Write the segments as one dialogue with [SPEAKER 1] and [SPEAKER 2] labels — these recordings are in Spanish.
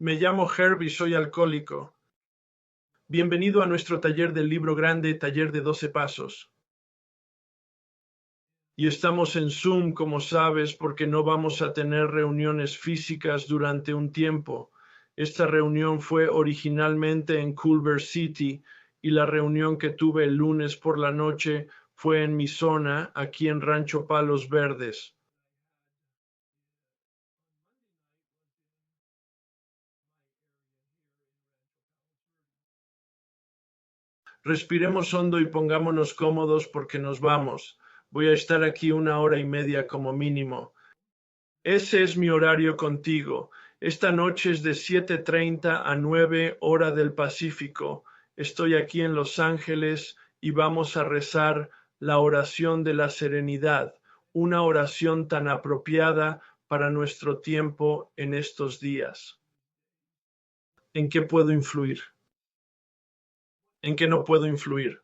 [SPEAKER 1] Me llamo Herb y soy alcohólico. Bienvenido a nuestro taller del libro grande, taller de 12 pasos. Y estamos en Zoom, como sabes, porque no vamos a tener reuniones físicas durante un tiempo. Esta reunión fue originalmente en Culver City y la reunión que tuve el lunes por la noche fue en mi zona, aquí en Rancho Palos Verdes. Respiremos hondo y pongámonos cómodos porque nos vamos. Voy a estar aquí 1 hora y media como mínimo. Ese es mi horario contigo. Esta noche es de 7:30 a 9 hora del Pacífico. Estoy aquí en Los Ángeles y vamos a rezar la oración de la serenidad, una oración tan apropiada para nuestro tiempo en estos días. ¿En qué puedo influir? ¿En qué no puedo influir?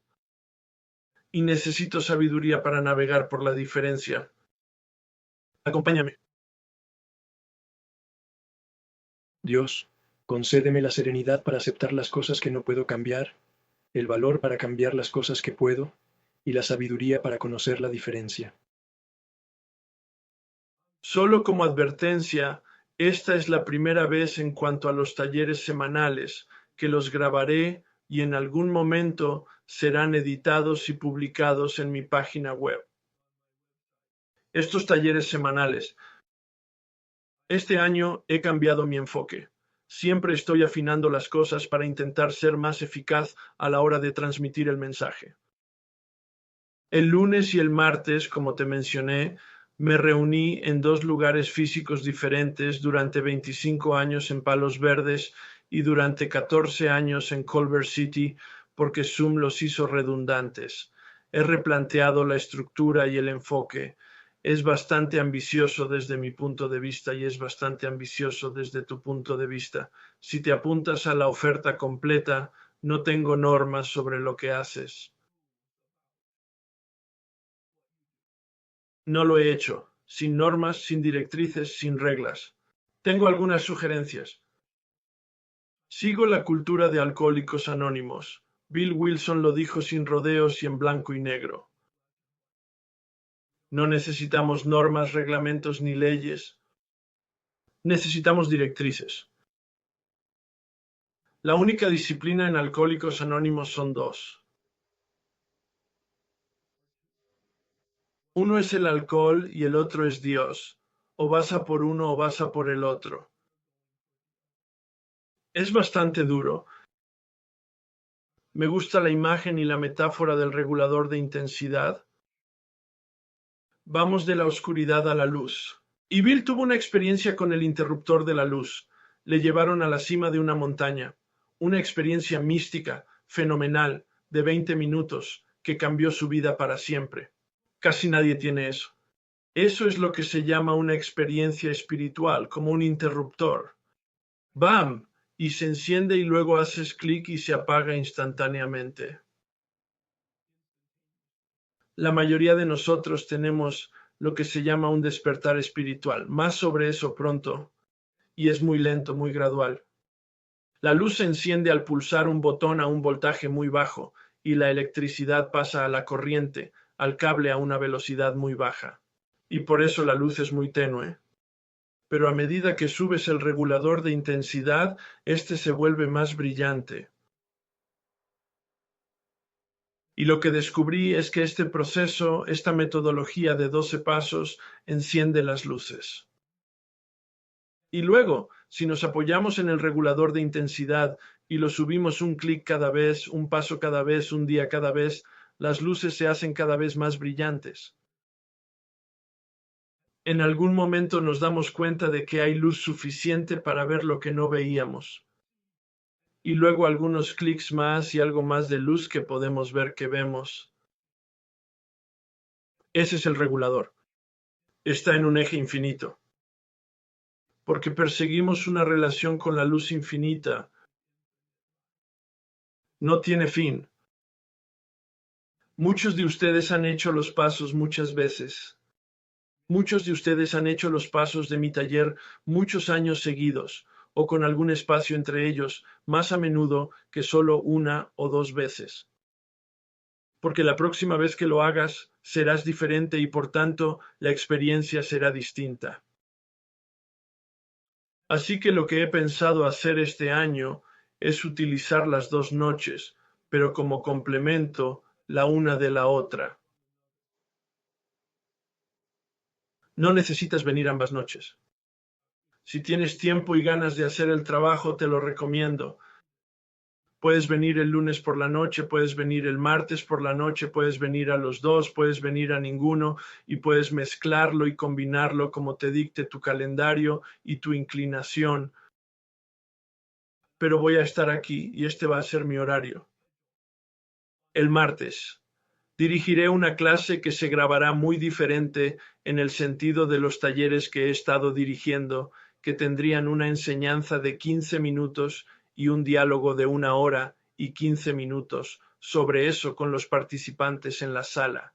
[SPEAKER 1] Y necesito sabiduría para navegar por la diferencia. Acompáñame.
[SPEAKER 2] Dios, concédeme la serenidad para aceptar las cosas que no puedo cambiar, el valor para cambiar las cosas que puedo, y la sabiduría para conocer la diferencia.
[SPEAKER 1] Solo como advertencia, esta es la primera vez en cuanto a los talleres semanales, que los grabaré y en algún momento serán editados y publicados en mi página web. Estos talleres semanales. Este año he cambiado mi enfoque. Siempre estoy afinando las cosas para intentar ser más eficaz a la hora de transmitir el mensaje. El lunes y el martes, como te mencioné, me reuní en 2 lugares físicos diferentes durante 25 años en Palos Verdes y durante 14 años en Culver City porque Zoom los hizo redundantes. He replanteado la estructura y el enfoque. Es bastante ambicioso desde mi punto de vista y es bastante ambicioso desde tu punto de vista. Si te apuntas a la oferta completa, no tengo normas sobre lo que haces. No lo he hecho, sin normas, sin directrices, sin reglas. Tengo algunas sugerencias. Sigo la cultura de Alcohólicos Anónimos. Bill Wilson lo dijo sin rodeos y en blanco y negro. No necesitamos normas, reglamentos ni leyes. Necesitamos directrices. La única disciplina en Alcohólicos Anónimos son dos. Uno es el alcohol y el otro es Dios. O vas a por uno o vas a por el otro. Es bastante duro. Me gusta la imagen y la metáfora del regulador de intensidad. Vamos de la oscuridad a la luz. Y Bill tuvo una experiencia con el interruptor de la luz. Le llevaron a la cima de una montaña. Una experiencia mística, fenomenal, de 20 minutos, que cambió su vida para siempre. Casi nadie tiene eso. Eso es lo que se llama una experiencia espiritual, como un interruptor. ¡Bam! Y se enciende y luego haces clic y se apaga instantáneamente. La mayoría de nosotros tenemos lo que se llama un despertar espiritual. Más sobre eso pronto. Y es muy lento, muy gradual. La luz se enciende al pulsar un botón a un voltaje muy bajo y la electricidad pasa a la corriente, al cable a una velocidad muy baja. Y por eso la luz es muy tenue. Pero a medida que subes el regulador de intensidad, este se vuelve más brillante. Y lo que descubrí es que este proceso, esta metodología de 12 pasos, enciende las luces. Y luego, si nos apoyamos en el regulador de intensidad y lo subimos un clic cada vez, un paso cada vez, un día cada vez, las luces se hacen cada vez más brillantes. En algún momento nos damos cuenta de que hay luz suficiente para ver lo que no veíamos. Y luego algunos clics más y algo más de luz que podemos ver que vemos. Ese es el regulador. Está en un eje infinito. Porque perseguimos una relación con la luz infinita. No tiene fin. Muchos de ustedes han hecho los pasos muchas veces. Muchos de ustedes han hecho los pasos de mi taller muchos años seguidos, o con algún espacio entre ellos, más a menudo que solo una o dos veces. Porque la próxima vez que lo hagas serás diferente y por tanto la experiencia será distinta. Así que lo que he pensado hacer este año es utilizar las dos noches, pero como complemento la una de la otra. No necesitas venir ambas noches. Si tienes tiempo y ganas de hacer el trabajo, te lo recomiendo. Puedes venir el lunes por la noche, puedes venir el martes por la noche, puedes venir a los dos, puedes venir a ninguno y puedes mezclarlo y combinarlo como te dicte tu calendario y tu inclinación. Pero voy a estar aquí y este va a ser mi horario. El martes. Dirigiré una clase que se grabará muy diferente en el sentido de los talleres que he estado dirigiendo, que tendrían una enseñanza de 15 minutos y un diálogo de 1 hora y 15 minutos sobre eso con los participantes en la sala.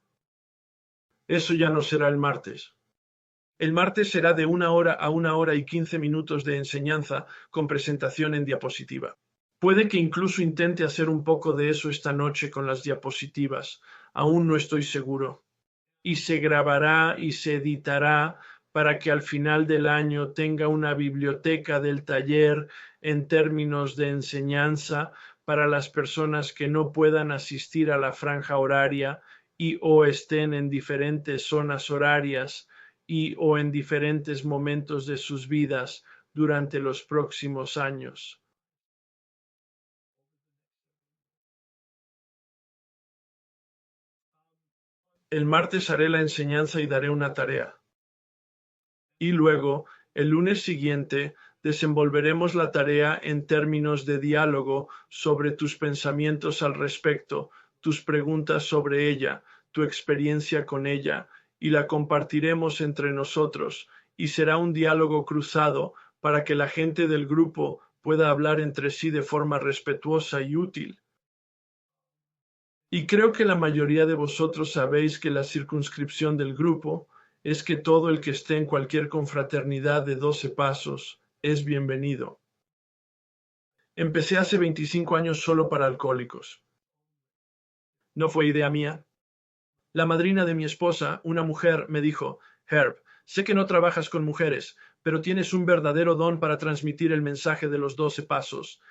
[SPEAKER 1] Eso ya no será el martes. El martes será de 1 hora a 1 hora y 15 minutos de enseñanza con presentación en diapositiva. Puede que incluso intente hacer un poco de eso esta noche con las diapositivas, aún no estoy seguro. Y se grabará y se editará para que al final del año tenga una biblioteca del taller en términos de enseñanza para las personas que no puedan asistir a la franja horaria y o estén en diferentes zonas horarias y o en diferentes momentos de sus vidas durante los próximos años. El martes haré la enseñanza y daré una tarea. Y luego, el lunes siguiente, desenvolveremos la tarea en términos de diálogo sobre tus pensamientos al respecto, tus preguntas sobre ella, tu experiencia con ella, y la compartiremos entre nosotros, y será un diálogo cruzado para que la gente del grupo pueda hablar entre sí de forma respetuosa y útil. Y creo que la mayoría de vosotros sabéis que la circunscripción del grupo es que todo el que esté en cualquier confraternidad de 12 pasos es bienvenido. Empecé hace 25 años solo para alcohólicos. No fue idea mía. La madrina de mi esposa, una mujer, me dijo: Herb, sé que no trabajas con mujeres, pero tienes un verdadero don para transmitir el mensaje de los 12 pasos.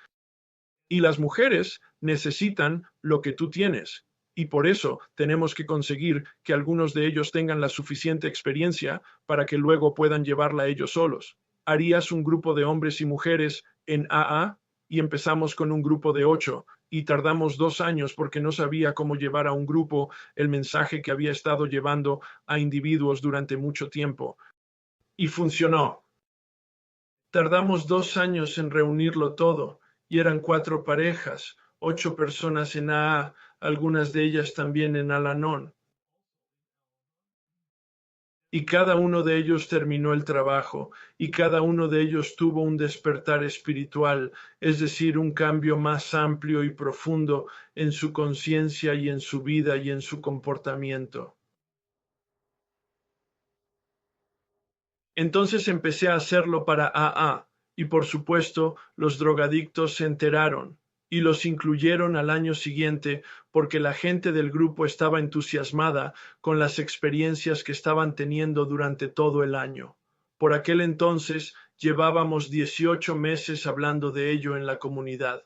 [SPEAKER 1] Y las mujeres necesitan lo que tú tienes. Y por eso tenemos que conseguir que algunos de ellos tengan la suficiente experiencia para que luego puedan llevarla ellos solos. ¿Harías un grupo de hombres y mujeres en AA? Y empezamos con un grupo de 8 y tardamos 2 años porque no sabía cómo llevar a un grupo el mensaje que había estado llevando a individuos durante mucho tiempo. Y funcionó. Tardamos 2 años en reunirlo todo, y eran 4 parejas, 8 personas en AA, algunas de ellas también en Al-Anon. Y cada uno de ellos terminó el trabajo, y cada uno de ellos tuvo un despertar espiritual, es decir, un cambio más amplio y profundo en su conciencia y en su vida y en su comportamiento. Entonces empecé a hacerlo para AA, y por supuesto los drogadictos se enteraron y los incluyeron al año siguiente porque la gente del grupo estaba entusiasmada con las experiencias que estaban teniendo durante todo el año. Por aquel entonces llevábamos 18 meses hablando de ello en la comunidad.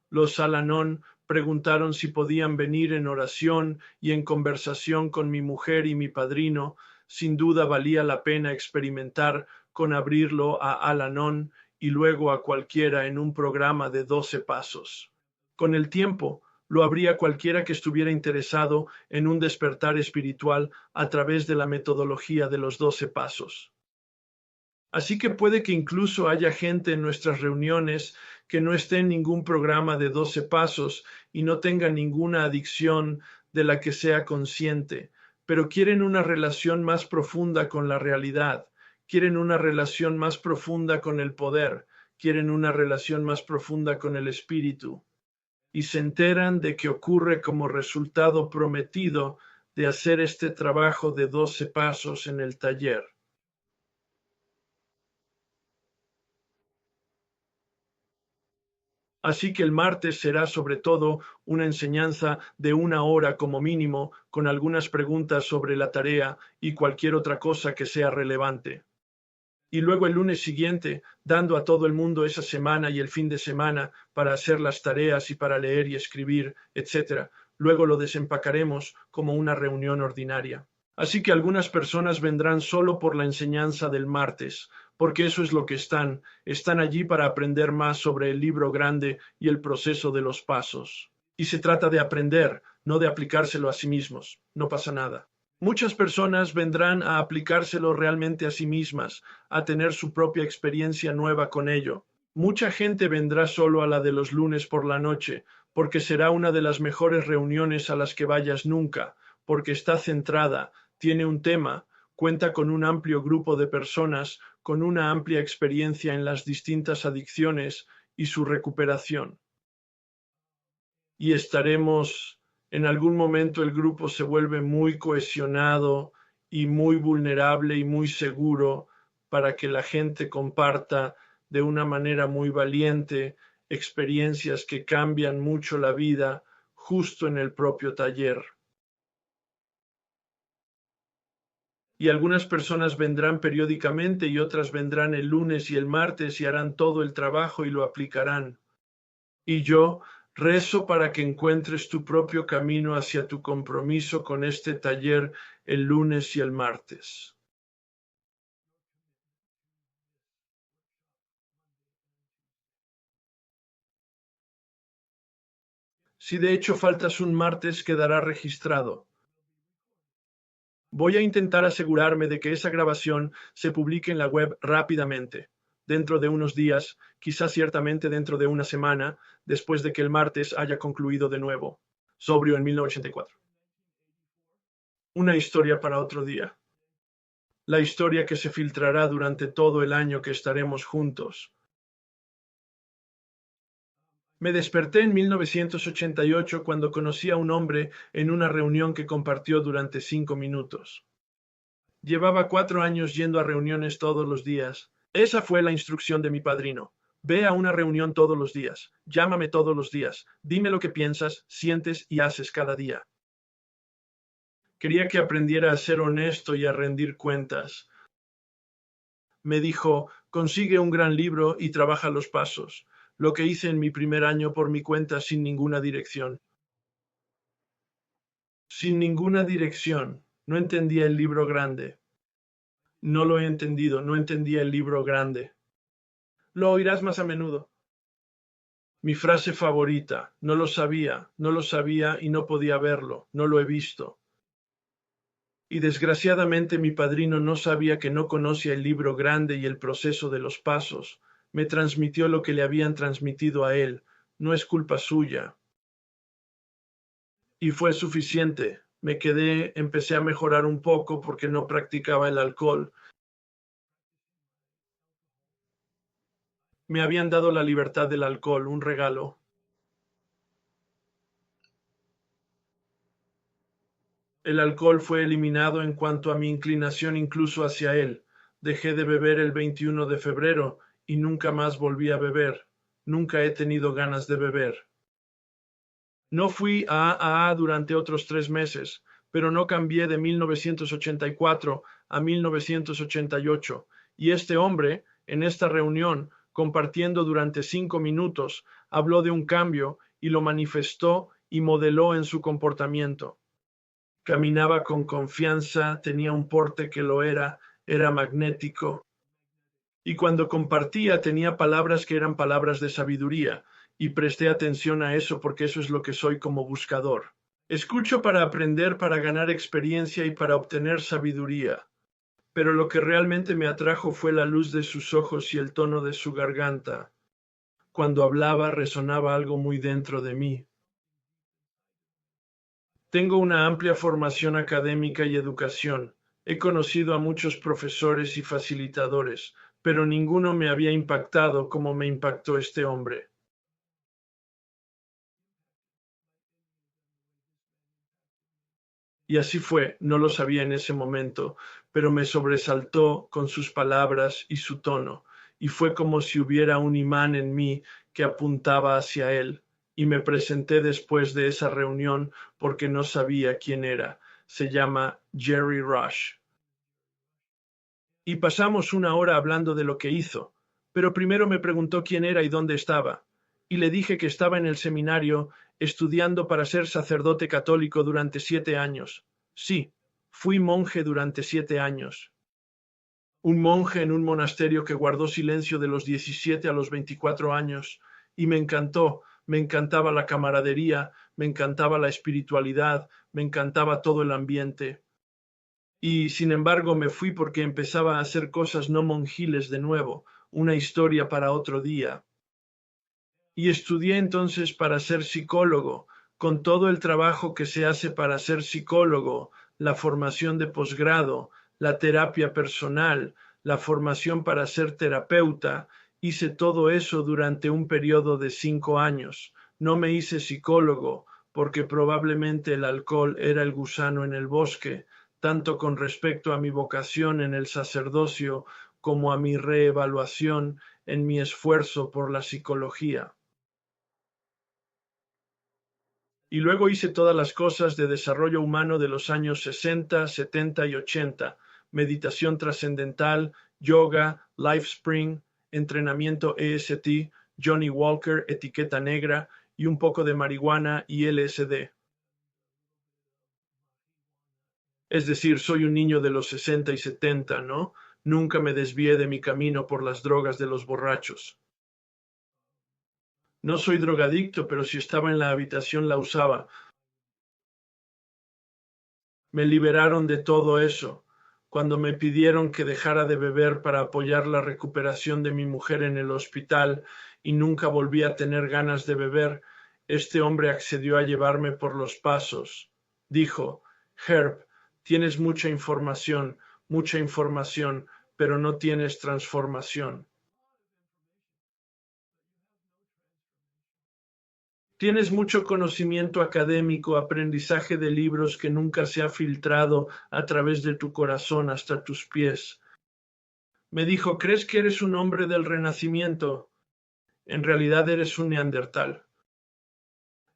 [SPEAKER 1] Los Al-Anon preguntaron si podían venir en oración y en conversación con mi mujer y mi padrino. Sin duda valía la pena experimentar con abrirlo a Al-Anon y luego a cualquiera en un programa de 12 pasos. Con el tiempo, lo habría cualquiera que estuviera interesado en un despertar espiritual a través de la metodología de los 12 pasos. Así que puede que incluso haya gente en nuestras reuniones que no esté en ningún programa de 12 pasos y no tenga ninguna adicción de la que sea consciente, pero quieren una relación más profunda con la realidad, quieren una relación más profunda con el poder, quieren una relación más profunda con el espíritu, y se enteran de que ocurre como resultado prometido de hacer este trabajo de 12 pasos en el taller. Así que el martes será sobre todo una enseñanza de 1 hora como mínimo, con algunas preguntas sobre la tarea y cualquier otra cosa que sea relevante. Y luego el lunes siguiente, dando a todo el mundo esa semana y el fin de semana para hacer las tareas y para leer y escribir, etc. Luego lo desempacaremos como una reunión ordinaria. Así que algunas personas vendrán solo por la enseñanza del martes, porque eso es lo que están allí para aprender más sobre el libro grande y el proceso de los pasos. Y se trata de aprender, no de aplicárselo a sí mismos. No pasa nada. Muchas personas vendrán a aplicárselo realmente a sí mismas, a tener su propia experiencia nueva con ello. Mucha gente vendrá solo a la de los lunes por la noche, porque será una de las mejores reuniones a las que vayas nunca, porque está centrada, tiene un tema, cuenta con un amplio grupo de personas, con una amplia experiencia en las distintas adicciones y su recuperación. Y estaremos, en algún momento el grupo se vuelve muy cohesionado y muy vulnerable y muy seguro para que la gente comparta de una manera muy valiente experiencias que cambian mucho la vida justo en el propio taller. Y algunas personas vendrán periódicamente y otras vendrán el lunes y el martes y harán todo el trabajo y lo aplicarán. Y yo rezo para que encuentres tu propio camino hacia tu compromiso con este taller el lunes y el martes. Si de hecho faltas un martes, quedará registrado. Voy a intentar asegurarme de que esa grabación se publique en la web rápidamente, dentro de unos días, quizás ciertamente dentro de una semana, después de que el martes haya concluido de nuevo. Sobrio en 1984. Una historia para otro día. La historia que se filtrará durante todo el año que estaremos juntos. Me desperté en 1988 cuando conocí a un hombre en una reunión que compartió durante 5 minutos. Llevaba 4 años yendo a reuniones todos los días. Esa fue la instrucción de mi padrino. Ve a una reunión todos los días. Llámame todos los días. Dime lo que piensas, sientes y haces cada día. Quería que aprendiera a ser honesto y a rendir cuentas. Me dijo, consigue un gran libro y trabaja los pasos, lo que hice en mi primer año por mi cuenta sin ninguna dirección. Sin ninguna dirección. No entendía el libro grande. No lo he entendido, no entendía el libro grande. Lo oirás más a menudo. Mi frase favorita, no lo sabía y no podía verlo, no lo he visto. Y desgraciadamente mi padrino no sabía que no conocía el libro grande y el proceso de los pasos. Me transmitió lo que le habían transmitido a él. No es culpa suya. Y fue suficiente. Me quedé, empecé a mejorar un poco porque no practicaba el alcohol. Me habían dado la libertad del alcohol, un regalo. El alcohol fue eliminado en cuanto a mi inclinación incluso hacia él. Dejé de beber el 21 de febrero y nunca más volví a beber. Nunca he tenido ganas de beber. No fui a AA durante otros 3 meses, pero no cambié de 1984 a 1988. Y este hombre, en esta reunión, compartiendo durante 5 minutos, habló de un cambio y lo manifestó y modeló en su comportamiento. Caminaba con confianza, tenía un porte que lo era magnético. Y cuando compartía tenía palabras que eran palabras de sabiduría, y presté atención a eso porque eso es lo que soy como buscador. Escucho para aprender, para ganar experiencia y para obtener sabiduría. Pero lo que realmente me atrajo fue la luz de sus ojos y el tono de su garganta. Cuando hablaba resonaba algo muy dentro de mí. Tengo una amplia formación académica y educación. He conocido a muchos profesores y facilitadores, pero ninguno me había impactado como me impactó este hombre. Y así fue, no lo sabía en ese momento, pero me sobresaltó con sus palabras y su tono, y fue como si hubiera un imán en mí que apuntaba hacia él, y me presenté después de esa reunión porque no sabía quién era. Se llama Jerry Rush. Y pasamos una hora hablando de lo que hizo, pero primero me preguntó quién era y dónde estaba, y le dije que estaba en el seminario estudiando para ser sacerdote católico durante 7 años. Sí, fui monje durante 7 años. Un monje en un monasterio que guardó silencio de los 17 a los 24 años, y me encantó, me encantaba la camaradería, me encantaba la espiritualidad, me encantaba todo el ambiente. Y sin embargo me fui porque empezaba a hacer cosas no monjiles de nuevo, una historia para otro día. Y estudié entonces para ser psicólogo, con todo el trabajo que se hace para ser psicólogo, la formación de posgrado, la terapia personal, la formación para ser terapeuta. Hice todo eso durante un periodo de 5 años. No me hice psicólogo porque probablemente el alcohol era el gusano en el bosque, tanto con respecto a mi vocación en el sacerdocio como a mi reevaluación en mi esfuerzo por la psicología. Y luego hice todas las cosas de desarrollo humano de los años 60, 70 y 80, meditación trascendental, yoga, LifeSpring, entrenamiento EST, Johnny Walker, etiqueta negra, y un poco de marihuana y LSD. Es decir, soy un niño de los 60 y 70, ¿no? Nunca me desvié de mi camino por las drogas de los borrachos. No soy drogadicto, pero si estaba en la habitación la usaba. Me liberaron de todo eso cuando me pidieron que dejara de beber para apoyar la recuperación de mi mujer en el hospital y nunca volví a tener ganas de beber. Este hombre accedió a llevarme por los pasos. Dijo: Herb, tienes mucha información, pero no tienes transformación. Tienes mucho conocimiento académico, aprendizaje de libros que nunca se ha filtrado a través de tu corazón hasta tus pies. Me dijo: ¿crees que eres un hombre del Renacimiento? En realidad eres un neandertal.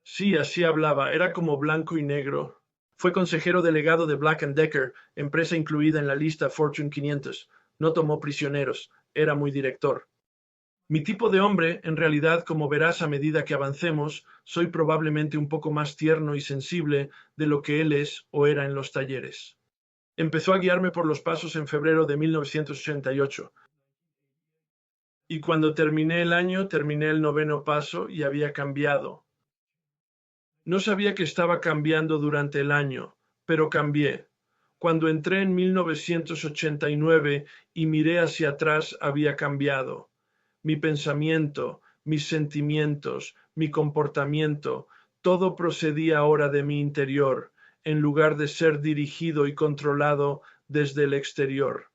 [SPEAKER 1] Sí, así hablaba, era como blanco y negro. Fue consejero delegado de Black & Decker, empresa incluida en la lista Fortune 500. No tomó prisioneros, era muy director. Mi tipo de hombre, en realidad, como verás a medida que avancemos, soy probablemente un poco más tierno y sensible de lo que él es o era en los talleres. Empezó a guiarme por los pasos en febrero de 1988. Y cuando terminé el año, terminé el 9º paso y había cambiado. No sabía que estaba cambiando durante el año, pero cambié. Cuando entré en 1989 y miré hacia atrás, había cambiado. Mi pensamiento, mis sentimientos, mi comportamiento, todo procedía ahora de mi interior, en lugar de ser dirigido y controlado desde el exterior.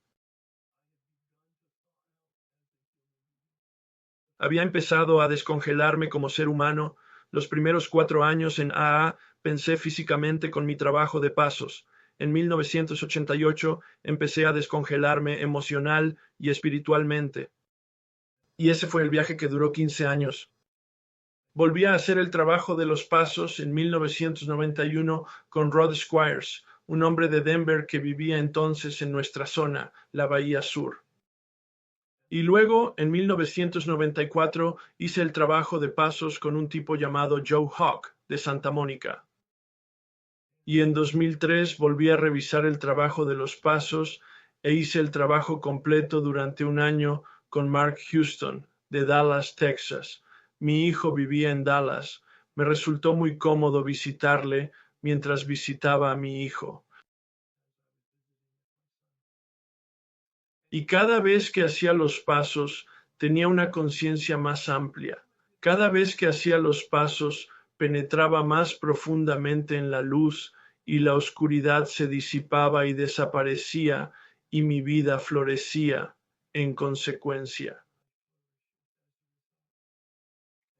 [SPEAKER 1] Había empezado a descongelarme como ser humano. Los primeros 4 años en AA pensé físicamente con mi trabajo de pasos. En 1988 empecé a descongelarme emocional y espiritualmente. Y ese fue el viaje que duró 15 años. Volví a hacer el trabajo de los pasos en 1991 con Rod Squires, un hombre de Denver que vivía entonces en nuestra zona, la Bahía Sur. Y luego, en 1994, hice el trabajo de pasos con un tipo llamado Joe Hawk, de Santa Mónica. Y en 2003 volví a revisar el trabajo de los pasos e hice el trabajo completo durante un año con Mark Houston, de Dallas, Texas. Mi hijo vivía en Dallas. Me resultó muy cómodo visitarle mientras visitaba a mi hijo. Y cada vez que hacía los pasos tenía una conciencia más amplia. Cada vez que hacía los pasos penetraba más profundamente en la luz y la oscuridad se disipaba y desaparecía y mi vida florecía en consecuencia.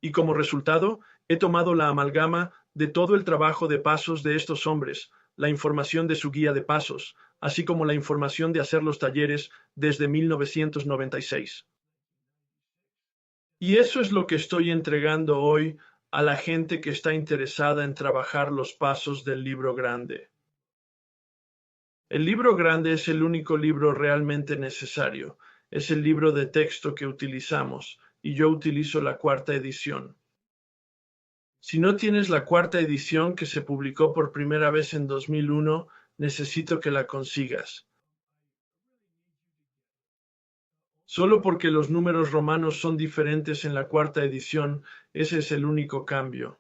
[SPEAKER 1] Y como resultado, he tomado la amalgama de todo el trabajo de pasos de estos hombres, la información de su guía de pasos, así como la información de hacer los talleres desde 1996. Y eso es lo que estoy entregando hoy a la gente que está interesada en trabajar los pasos del libro grande. El libro grande es el único libro realmente necesario. Es el libro de texto que utilizamos, y yo utilizo la cuarta edición. Si no tienes la cuarta edición que se publicó por primera vez en 2001, necesito que la consigas. Solo porque los números romanos son diferentes en la cuarta edición, ese es el único cambio.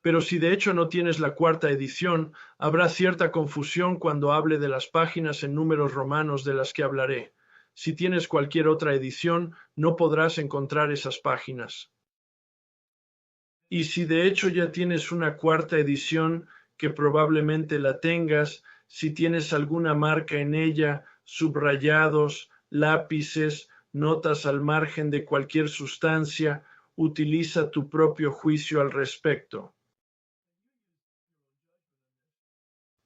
[SPEAKER 1] Pero si de hecho no tienes la cuarta edición, habrá cierta confusión cuando hable de las páginas en números romanos de las que hablaré. Si tienes cualquier otra edición, no podrás encontrar esas páginas. Y si de hecho ya tienes una cuarta edición, que probablemente la tengas, si tienes alguna marca en ella, subrayados, lápices, notas al margen de cualquier sustancia, utiliza tu propio juicio al respecto.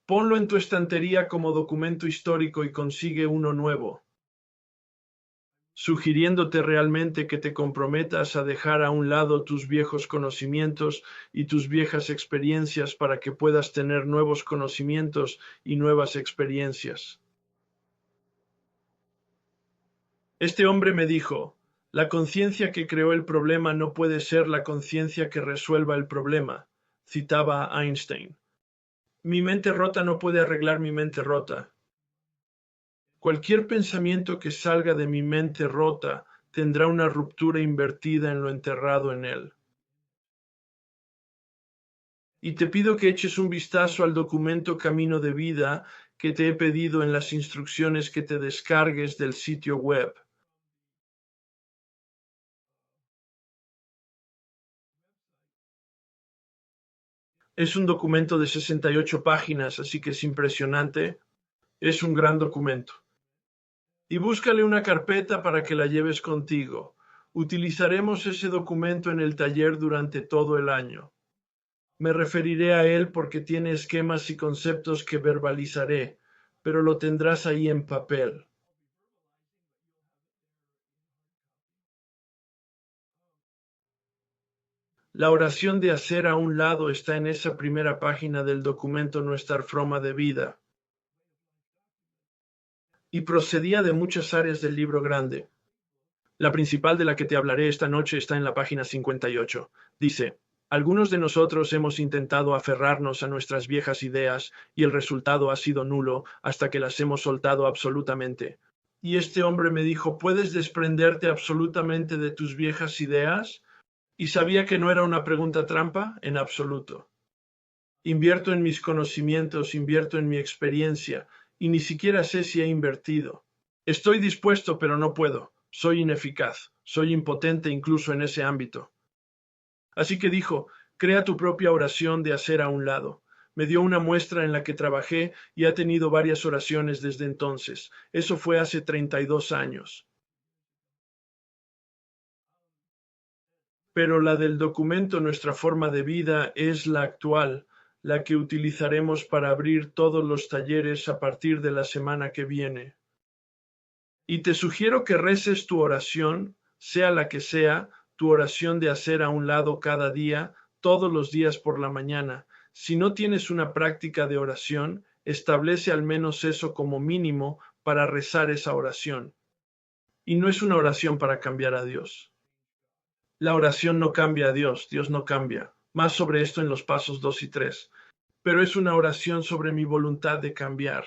[SPEAKER 1] Ponlo en tu estantería como documento histórico y consigue uno nuevo, sugiriéndote realmente que te comprometas a dejar a un lado tus viejos conocimientos y tus viejas experiencias para que puedas tener nuevos conocimientos y nuevas experiencias. Este hombre me dijo, la conciencia que creó el problema no puede ser la conciencia que resuelva el problema, citaba a Einstein. Mi mente rota no puede arreglar mi mente rota. Cualquier pensamiento que salga de mi mente rota tendrá una ruptura invertida en lo enterrado en él. Y te pido que eches un vistazo al documento Camino de Vida que te he pedido en las instrucciones que te descargues del sitio web. Es un documento de 68 páginas, así que es impresionante. Es un gran documento. Y búscale una carpeta para que la lleves contigo. Utilizaremos ese documento en el taller durante todo el año. Me referiré a él porque tiene esquemas y conceptos que verbalizaré, pero lo tendrás ahí en papel. La oración de hacer a un lado está en esa primera página del documento Nuestra Forma de Vida. Y procedía de muchas áreas del libro grande. La principal de la que te hablaré esta noche está en la página 58. Dice, algunos de nosotros hemos intentado aferrarnos a nuestras viejas ideas y el resultado ha sido nulo hasta que las hemos soltado absolutamente. Y este hombre me dijo, ¿puedes desprenderte absolutamente de tus viejas ideas? Y sabía que no era una pregunta trampa en absoluto. Invierto en mis conocimientos, invierto en mi experiencia, y ni siquiera sé si he invertido. Estoy dispuesto, pero no puedo. Soy ineficaz, soy impotente incluso en ese ámbito. Así que dijo, crea tu propia oración de hacer a un lado. Me dio una muestra en la que trabajé y ha tenido varias oraciones desde entonces. Eso fue hace 32 años. Pero la del documento Nuestra Forma de Vida es la actual, la que utilizaremos para abrir todos los talleres a partir de la semana que viene. Y te sugiero que reces tu oración, sea la que sea, tu oración de hacer a un lado cada día, todos los días por la mañana. Si no tienes una práctica de oración, establece al menos eso como mínimo para rezar esa oración. Y no es una oración para cambiar a Dios. La oración no cambia a Dios, Dios no cambia. Más sobre esto en los pasos 2 y 3. Pero es una oración sobre mi voluntad de cambiar.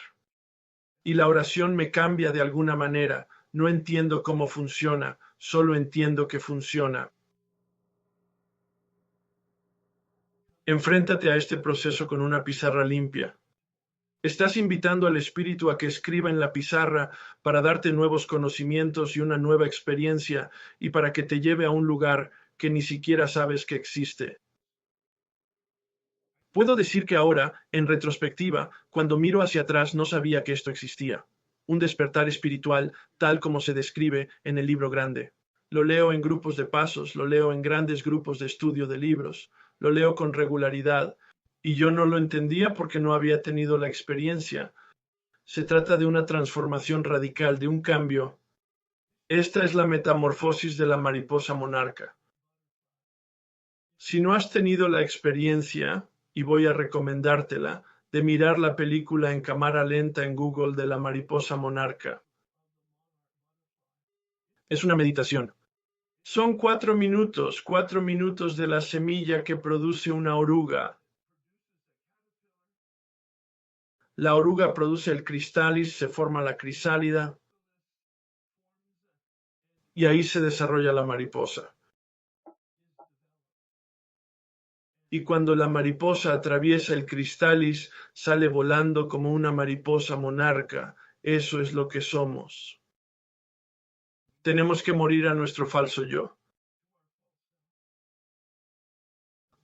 [SPEAKER 1] Y la oración me cambia de alguna manera. No entiendo cómo funciona, solo entiendo que funciona. Enfréntate a este proceso con una pizarra limpia. Estás invitando al espíritu a que escriba en la pizarra para darte nuevos conocimientos y una nueva experiencia y para que te lleve a un lugar que ni siquiera sabes que existe. Puedo decir que ahora, en retrospectiva, cuando miro hacia atrás no sabía que esto existía. Un despertar espiritual tal como se describe en el libro grande. Lo leo en grupos de pasos, lo leo en grandes grupos de estudio de libros, lo leo con regularidad, y yo no lo entendía porque no había tenido la experiencia. Se trata de una transformación radical, de un cambio. Esta es la metamorfosis de la mariposa monarca. Si no has tenido la experiencia, y voy a recomendártela, de mirar la película en cámara lenta en Google de la mariposa monarca. Es una meditación. Son 4 minutos de la semilla que produce una oruga. La oruga produce el cristalis, se forma la crisálida y ahí se desarrolla la mariposa. Y cuando la mariposa atraviesa el cristalis, sale volando como una mariposa monarca. Eso es lo que somos. Tenemos que morir a nuestro falso yo.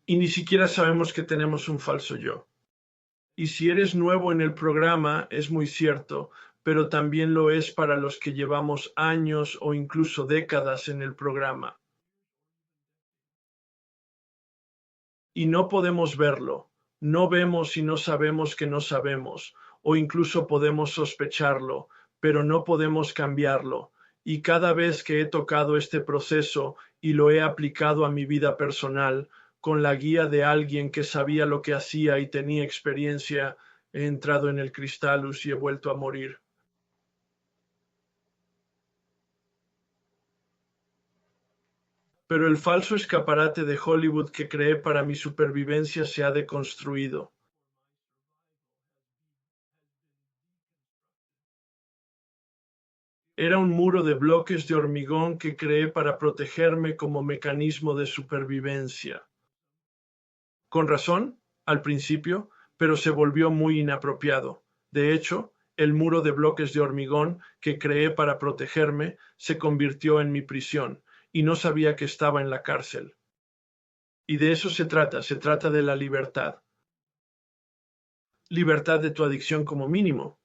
[SPEAKER 1] Y ni siquiera sabemos que tenemos un falso yo. Y si eres nuevo en el programa, es muy cierto, pero también lo es para los que llevamos años o incluso décadas en el programa. Y no podemos verlo, no vemos y no sabemos que no sabemos, o incluso podemos sospecharlo, pero no podemos cambiarlo. Y cada vez que he tocado este proceso y lo he aplicado a mi vida personal, con la guía de alguien que sabía lo que hacía y tenía experiencia, he entrado en el Crystalus y he vuelto a morir. Pero el falso escaparate de Hollywood que creé para mi supervivencia se ha deconstruido. Era un muro de bloques de hormigón que creé para protegerme como mecanismo de supervivencia. Con razón, al principio, pero se volvió muy inapropiado. De hecho, el muro de bloques de hormigón que creé para protegerme se convirtió en mi prisión, y no sabía que estaba en la cárcel. Y de eso se trata de la libertad. Libertad de tu adicción como mínimo.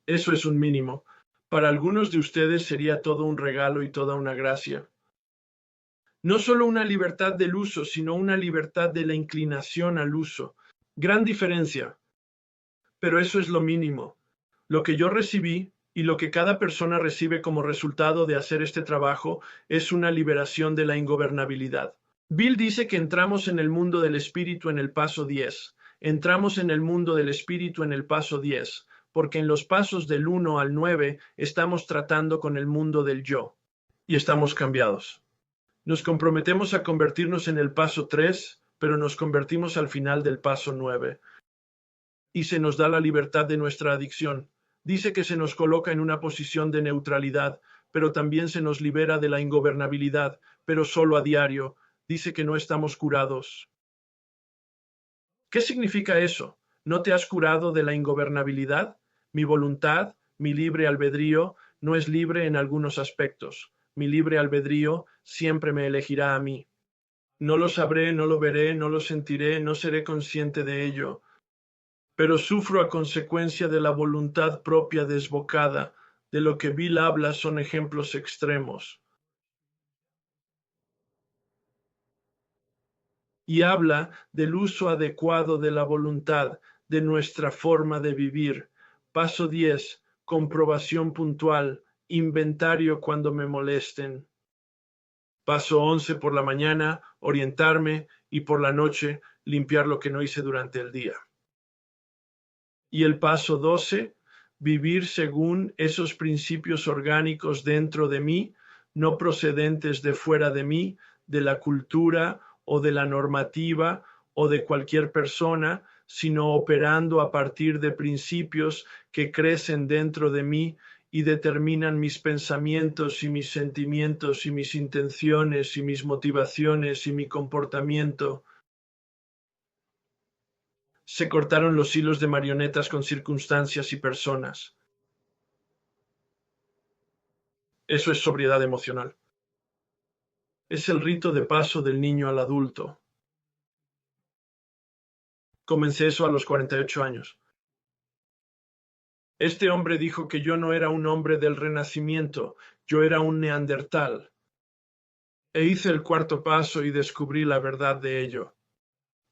[SPEAKER 1] Eso es un mínimo. Para algunos de ustedes sería todo un regalo y toda una gracia. No solo una libertad del uso, sino una libertad de la inclinación al uso. Gran diferencia. Pero eso es lo mínimo. Lo que yo recibí y lo que cada persona recibe como resultado de hacer este trabajo es una liberación de la ingobernabilidad. Bill dice que entramos en el mundo del espíritu en el paso 10. Entramos en el mundo del espíritu en el paso 10, porque en los pasos del 1 al 9 estamos tratando con el mundo del yo. Y estamos cambiados. Nos comprometemos a convertirnos en el paso 3, pero nos convertimos al final del paso 9. Y se nos da la libertad de nuestra adicción. Dice que se nos coloca en una posición de neutralidad, pero también se nos libera de la ingobernabilidad, pero solo a diario. Dice que no estamos curados. ¿Qué significa eso? ¿No te has curado de la ingobernabilidad? Mi voluntad, mi libre albedrío, no es libre en algunos aspectos. Mi libre albedrío siempre me elegirá a mí. No lo sabré, no lo veré, no lo sentiré, no seré consciente de ello, pero sufro a consecuencia de la voluntad propia desbocada. De lo que Bill habla son ejemplos extremos. Y habla del uso adecuado de la voluntad, de nuestra forma de vivir. Paso 10. Comprobación puntual. Inventario cuando me molesten. Paso 11. Por la mañana, orientarme y por la noche, limpiar lo que no hice durante el día. Y el paso 12. Vivir según esos principios orgánicos dentro de mí, no procedentes de fuera de mí, de la cultura o de la normativa o de cualquier persona, sino operando a partir de principios que crecen dentro de mí y determinan mis pensamientos y mis sentimientos y mis intenciones y mis motivaciones y mi comportamiento. Se cortaron los hilos de marionetas con circunstancias y personas. Eso es sobriedad emocional. Es el rito de paso del niño al adulto. Comencé eso a los 48 años. Este hombre dijo que yo no era un hombre del Renacimiento, yo era un neandertal. E hice el cuarto paso y descubrí la verdad de ello.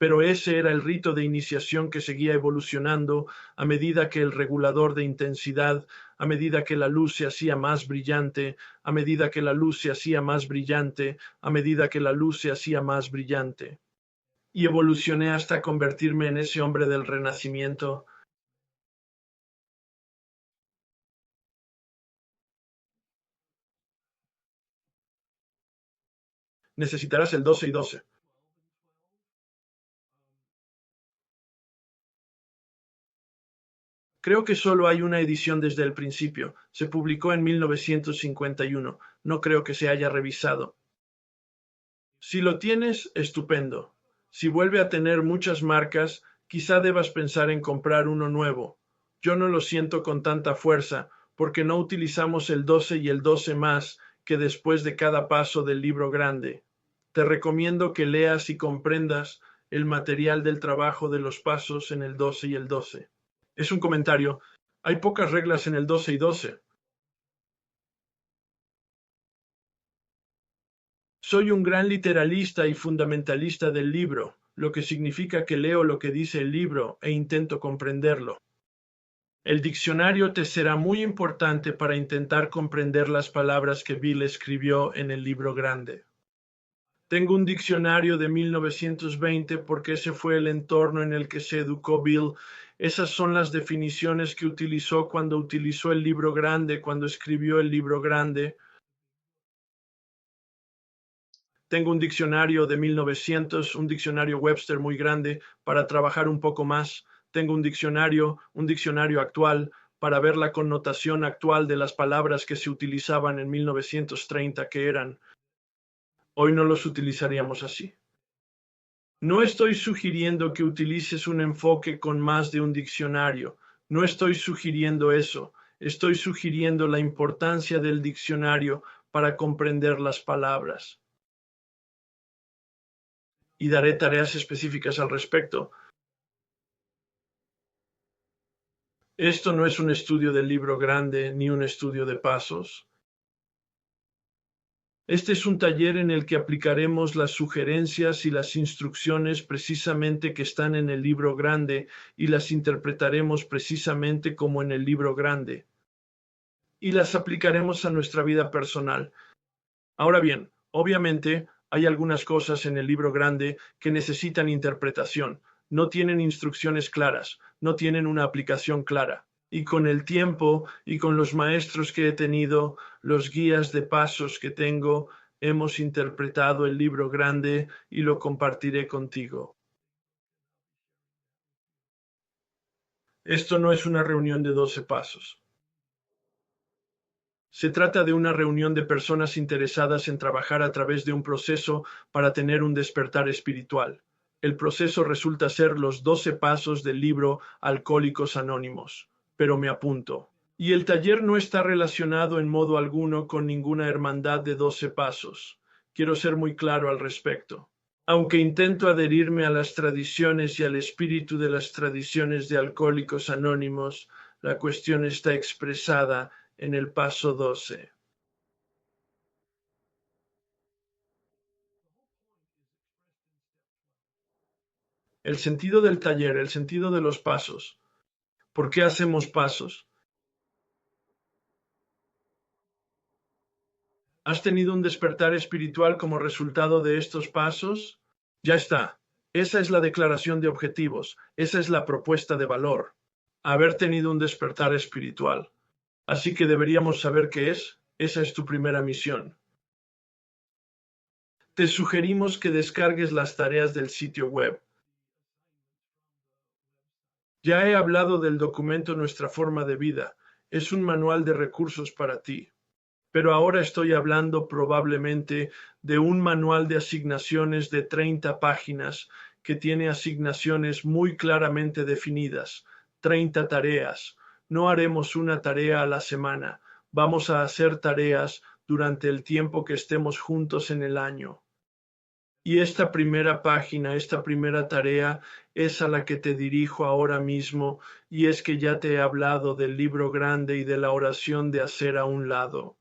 [SPEAKER 1] pero ese era el rito de iniciación que seguía evolucionando a medida que el regulador de intensidad, a medida que la luz se hacía más brillante, a medida que la luz se hacía más brillante, a medida que la luz se hacía más brillante. Y evolucioné hasta convertirme en ese hombre del Renacimiento. Necesitarás el 12 y 12. Creo que solo hay una edición desde el principio. Se publicó en 1951. No creo que se haya revisado. Si lo tienes, estupendo. Si vuelve a tener muchas marcas, quizá debas pensar en comprar uno nuevo. Yo no lo siento con tanta fuerza, porque no utilizamos el 12 y el 12 más que después de cada paso del libro grande. Te recomiendo que leas y comprendas el material del trabajo de los pasos en el 12 y el 12. Es un comentario. Hay pocas reglas en el 12 y 12. Soy un gran literalista y fundamentalista del libro, lo que significa que leo lo que dice el libro e intento comprenderlo. El diccionario te será muy importante para intentar comprender las palabras que Bill escribió en el libro grande. Tengo un diccionario de 1920 porque ese fue el entorno en el que se educó Bill. Esas son las definiciones que utilizó cuando utilizó el libro grande, cuando escribió el libro grande. Tengo un diccionario de 1900, un diccionario Webster muy grande para trabajar un poco más. Tengo un diccionario actual para ver la connotación actual de las palabras que se utilizaban en 1930, que eran. Hoy no los utilizaríamos así. No estoy sugiriendo que utilices un enfoque con más de un diccionario. No estoy sugiriendo eso. Estoy sugiriendo la importancia del diccionario para comprender las palabras. Y daré tareas específicas al respecto. Esto no es un estudio del libro grande ni un estudio de pasos. Este es un taller en el que aplicaremos las sugerencias y las instrucciones precisamente que están en el libro grande y las interpretaremos precisamente como en el libro grande. Y las aplicaremos a nuestra vida personal. Ahora bien, obviamente hay algunas cosas en el libro grande que necesitan interpretación, no tienen instrucciones claras, no tienen una aplicación clara. Y con el tiempo y con los maestros que he tenido, los guías de pasos que tengo, hemos interpretado el libro grande y lo compartiré contigo. Esto no es una reunión de 12 pasos. Se trata de una reunión de personas interesadas en trabajar a través de un proceso para tener un despertar espiritual. El proceso resulta ser los 12 pasos del libro Alcohólicos Anónimos, pero me apunto. Y el taller no está relacionado en modo alguno con ninguna hermandad de 12 pasos. Quiero ser muy claro al respecto. Aunque intento adherirme a las tradiciones y al espíritu de las tradiciones de Alcohólicos Anónimos, la cuestión está expresada en el paso 12. El sentido del taller, el sentido de los pasos. ¿Por qué hacemos pasos? ¿Has tenido un despertar espiritual como resultado de estos pasos? Ya está. Esa es la declaración de objetivos. Esa es la propuesta de valor. Haber tenido un despertar espiritual. Así que deberíamos saber qué es. Esa es tu primera misión. Te sugerimos que descargues las tareas del sitio web. Ya he hablado del documento Nuestra forma de vida. Es un manual de recursos para ti. Pero ahora estoy hablando probablemente de un manual de asignaciones de 30 páginas que tiene asignaciones muy claramente definidas, 30 tareas. No haremos una tarea a la semana, vamos a hacer tareas durante el tiempo que estemos juntos en el año. Y esta primera página, esta primera tarea es a la que te dirijo ahora mismo, y es que ya te he hablado del libro grande y de la oración de hacer a un lado.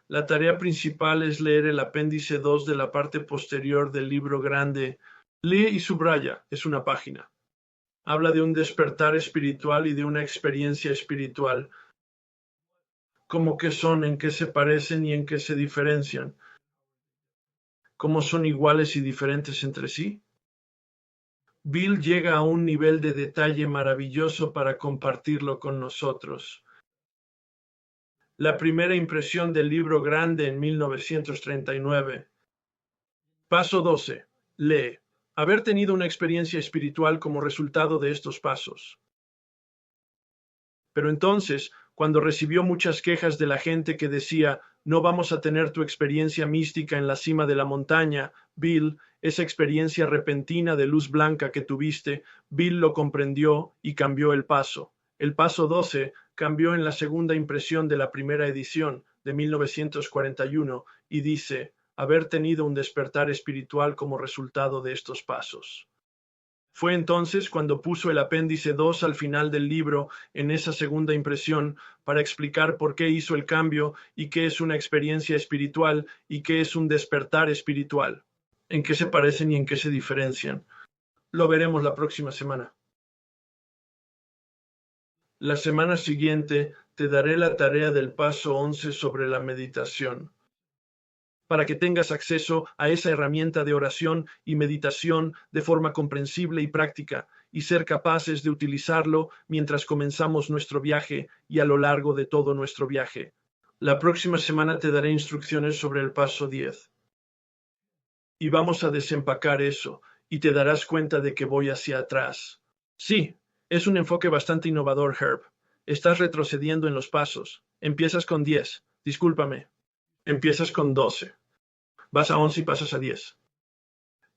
[SPEAKER 1] La tarea principal es leer el apéndice 2 de la parte posterior del libro grande. Lee y subraya, es una página. Habla de un despertar espiritual y de una experiencia espiritual. ¿Cómo que son, en qué se parecen y en qué se diferencian? ¿Cómo son iguales y diferentes entre sí? Bill llega a un nivel de detalle maravilloso para compartirlo con nosotros. La primera impresión del libro grande en 1939. Paso 12. Lee. Haber tenido una experiencia espiritual como resultado de estos pasos. Pero entonces, cuando recibió muchas quejas de la gente que decía, no vamos a tener tu experiencia mística en la cima de la montaña, Bill, esa experiencia repentina de luz blanca que tuviste, Bill lo comprendió y cambió el paso. El paso 12 cambió en la segunda impresión de la primera edición de 1941 y dice, haber tenido un despertar espiritual como resultado de estos pasos. Fue entonces cuando puso el apéndice 2 al final del libro en esa segunda impresión para explicar por qué hizo el cambio y qué es una experiencia espiritual y qué es un despertar espiritual, en qué se parecen y en qué se diferencian. Lo veremos la próxima semana. La semana siguiente te daré la tarea del paso 11 sobre la meditación, para que tengas acceso a esa herramienta de oración y meditación de forma comprensible y práctica, y ser capaces de utilizarlo mientras comenzamos nuestro viaje y a lo largo de todo nuestro viaje. La próxima semana te daré instrucciones sobre el paso 10. Y vamos a desempacar eso, y te darás cuenta de que voy hacia atrás. Sí, es un enfoque bastante innovador, Herb. Estás retrocediendo en los pasos. Empiezas con 10. Discúlpame. Empiezas con 12. Vas a 11 y pasas a 10.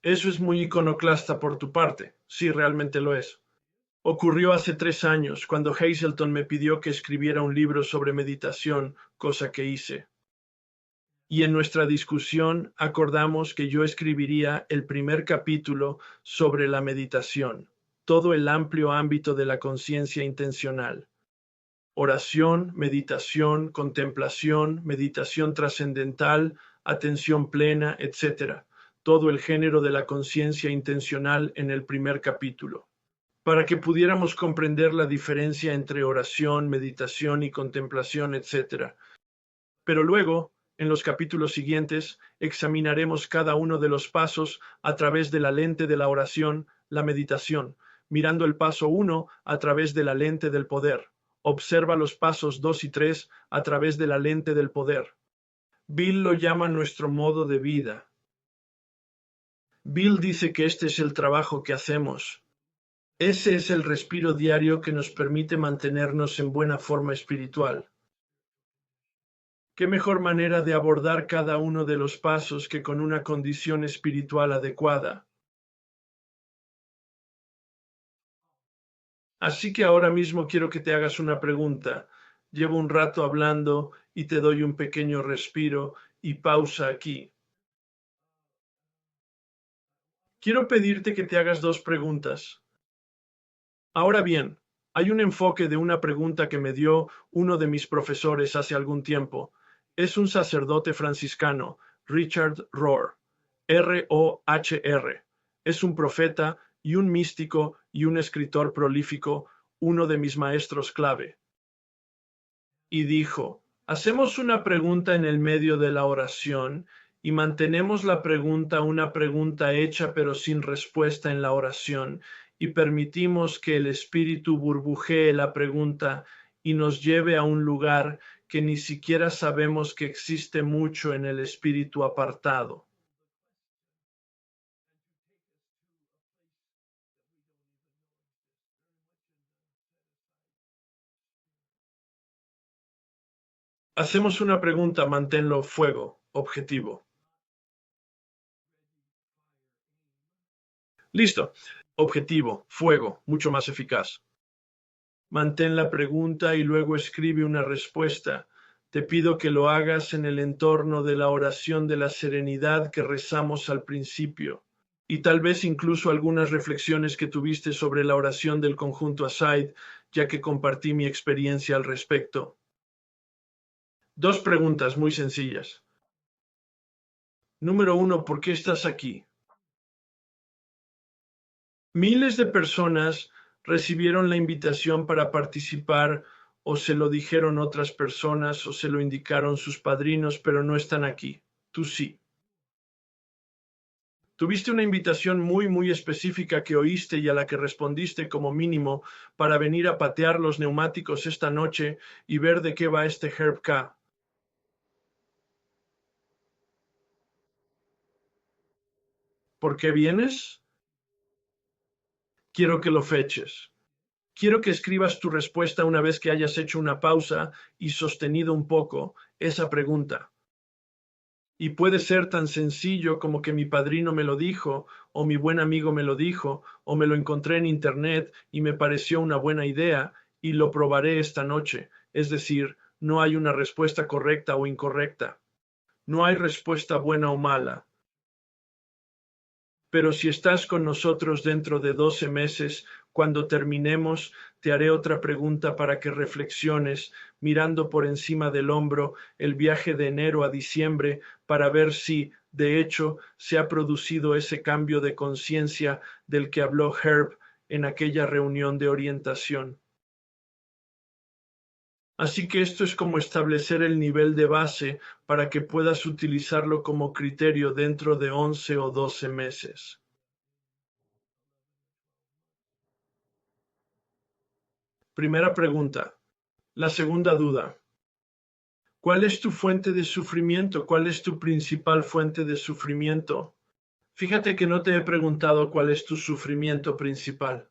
[SPEAKER 1] Eso es muy iconoclasta por tu parte. Sí, realmente lo es. Ocurrió hace 3 años, cuando Hazelton me pidió que escribiera un libro sobre meditación, cosa que hice. Y en nuestra discusión acordamos que yo escribiría el primer capítulo sobre la meditación, todo el amplio ámbito de la conciencia intencional. Oración, meditación, contemplación, meditación trascendental, atención plena, etc. Todo el género de la conciencia intencional en el primer capítulo, para que pudiéramos comprender la diferencia entre oración, meditación y contemplación, etc. Pero luego, en los capítulos siguientes, examinaremos cada uno de los pasos a través de la lente de la oración, la meditación, mirando el paso 1 a través de la lente del poder. Observa los pasos 2 y 3 a través de la lente del poder. Bill lo llama nuestro modo de vida. Bill dice que este es el trabajo que hacemos. Ese es el respiro diario que nos permite mantenernos en buena forma espiritual. ¿Qué mejor manera de abordar cada uno de los pasos que con una condición espiritual adecuada? Así que ahora mismo quiero que te hagas una pregunta. Llevo un rato hablando y te doy un pequeño respiro y pausa aquí. Quiero pedirte que te hagas dos preguntas. Ahora bien, hay un enfoque de una pregunta que me dio uno de mis profesores hace algún tiempo. Es un sacerdote franciscano, Richard Rohr, R-O-H-R. Es un profeta y un místico y un escritor prolífico, uno de mis maestros clave. Y dijo, hacemos una pregunta en el medio de la oración y mantenemos la pregunta una pregunta hecha pero sin respuesta en la oración y permitimos que el espíritu burbujee la pregunta y nos lleve a un lugar que ni siquiera sabemos que existe mucho en el espíritu apartado. Hacemos una pregunta, manténlo fuego, objetivo. Listo. Objetivo, fuego, mucho más eficaz. Mantén la pregunta y luego escribe una respuesta. Te pido que lo hagas en el entorno de la oración de la serenidad que rezamos al principio, y tal vez incluso algunas reflexiones que tuviste sobre la oración del conjunto Asaid, ya que compartí mi experiencia al respecto. Dos preguntas muy sencillas. Número 1, ¿por qué estás aquí? Miles de personas recibieron la invitación para participar, o se lo dijeron otras personas, o se lo indicaron sus padrinos, pero no están aquí. Tú sí. Tuviste una invitación muy específica que oíste y a la que respondiste como mínimo para venir a patear los neumáticos esta noche y ver de qué va este Herb K. ¿Por qué vienes? Quiero que lo feches. Quiero que escribas tu respuesta una vez que hayas hecho una pausa y sostenido un poco esa pregunta. Y puede ser tan sencillo como que mi padrino me lo dijo, o mi buen amigo me lo dijo, o me lo encontré en internet y me pareció una buena idea y lo probaré esta noche. Es decir, no hay una respuesta correcta o incorrecta. No hay respuesta buena o mala. Pero si estás con nosotros dentro de 12 meses, cuando terminemos, te haré otra pregunta para que reflexiones, mirando por encima del hombro el viaje de enero a diciembre, para ver si, de hecho, se ha producido ese cambio de conciencia del que habló Herb en aquella reunión de orientación. Así que esto es como establecer el nivel de base para que puedas utilizarlo como criterio dentro de 11 o 12 meses. Primera pregunta. La segunda duda. ¿Cuál es tu fuente de sufrimiento? ¿Cuál es tu principal fuente de sufrimiento? Fíjate que no te he preguntado cuál es tu sufrimiento principal.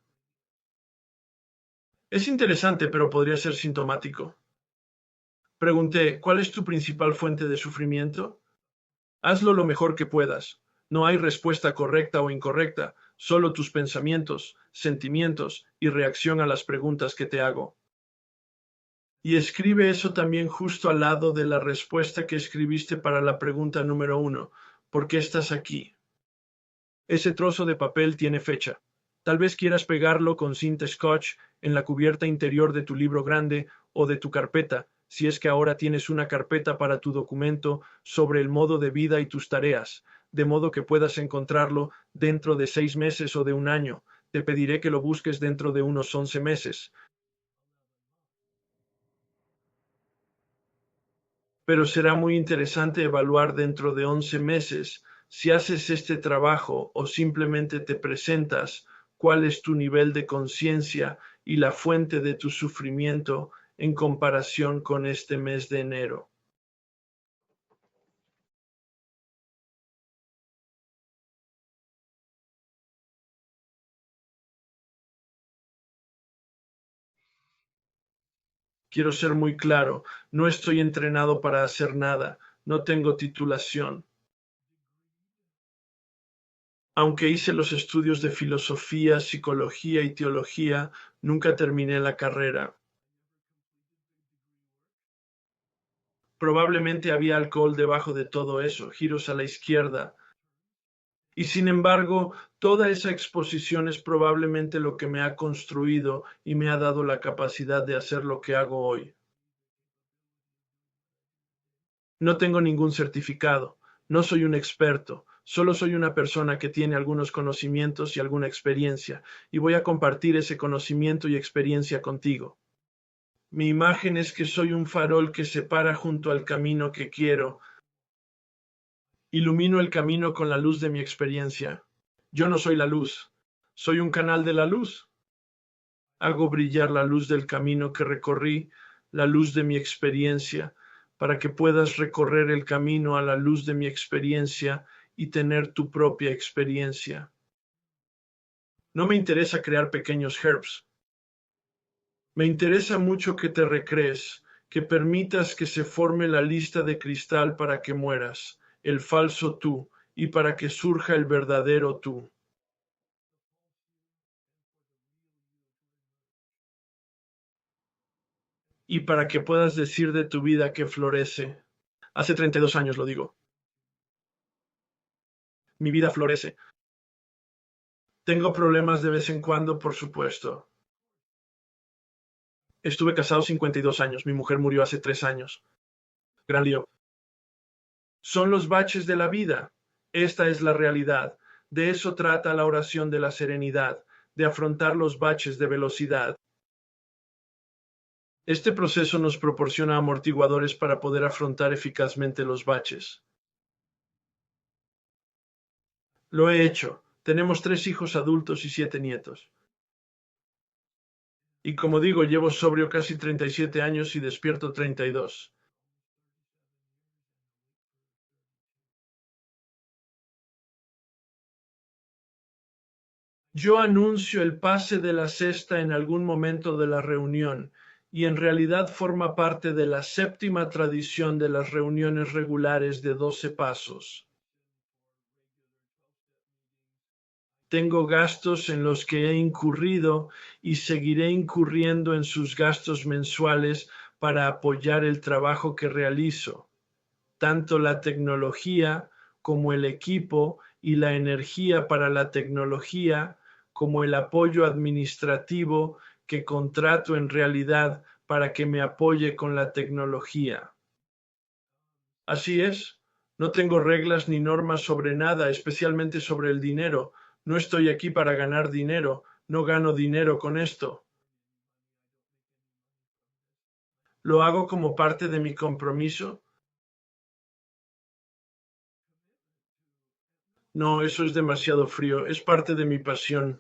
[SPEAKER 1] Es interesante, pero podría ser sintomático. Pregunté, ¿cuál es tu principal fuente de sufrimiento? Hazlo lo mejor que puedas. No hay respuesta correcta o incorrecta, solo tus pensamientos, sentimientos y reacción a las preguntas que te hago. Y escribe eso también justo al lado de la respuesta que escribiste para la pregunta número 1. ¿Por qué estás aquí? Ese trozo de papel tiene fecha. Tal vez quieras pegarlo con cinta scotch en la cubierta interior de tu libro grande o de tu carpeta, si es que ahora tienes una carpeta para tu documento sobre el modo de vida y tus tareas, de modo que puedas encontrarlo dentro de 6 meses o de un año. Te pediré que lo busques dentro de unos 11 meses. Pero será muy interesante evaluar dentro de 11 meses si haces este trabajo o simplemente te presentas, cuál es tu nivel de conciencia y la fuente de tu sufrimiento en comparación con este mes de enero. Quiero ser muy claro, no estoy entrenado para hacer nada, no tengo titulación. Aunque hice los estudios de filosofía, psicología y teología, nunca terminé la carrera. Probablemente había alcohol debajo de todo eso, giros a la izquierda. Y sin embargo, toda esa exposición es probablemente lo que me ha construido y me ha dado la capacidad de hacer lo que hago hoy. No tengo ningún certificado, no soy un experto, solo soy una persona que tiene algunos conocimientos y alguna experiencia, y voy a compartir ese conocimiento y experiencia contigo. Mi imagen es que soy un farol que se para junto al camino que quiero. Ilumino el camino con la luz de mi experiencia. Yo no soy la luz, soy un canal de la luz. Hago brillar la luz del camino que recorrí, la luz de mi experiencia, para que puedas recorrer el camino a la luz de mi experiencia y tener tu propia experiencia. No me interesa crear pequeños herbs. Me interesa mucho que te recrees, que permitas que se forme la lista de cristal para que mueras, el falso tú, y para que surja el verdadero tú. Y para que puedas decir de tu vida que florece. Hace 32 años lo digo. Mi vida florece. Tengo problemas de vez en cuando, por supuesto. Estuve casado 52 años. Mi mujer murió hace 3 años. Gran lío. Son los baches de la vida. Esta es la realidad. De eso trata la oración de la serenidad, de afrontar los baches de velocidad. Este proceso nos proporciona amortiguadores para poder afrontar eficazmente los baches. Lo he hecho. Tenemos 3 hijos adultos y 7 nietos. Y como digo, llevo sobrio casi 37 años y despierto 32. Yo anuncio el pase de la cesta en algún momento de la reunión, y en realidad forma parte de la séptima tradición de las reuniones regulares de 12 pasos. Tengo gastos en los que he incurrido y seguiré incurriendo en sus gastos mensuales para apoyar el trabajo que realizo. Tanto la tecnología como el equipo y la energía para la tecnología, como el apoyo administrativo que contrato en realidad para que me apoye con la tecnología. Así es, no tengo reglas ni normas sobre nada, especialmente sobre el dinero. No estoy aquí para ganar dinero, no gano dinero con esto. Lo hago como parte de mi compromiso. No, eso es demasiado frío, es parte de mi pasión.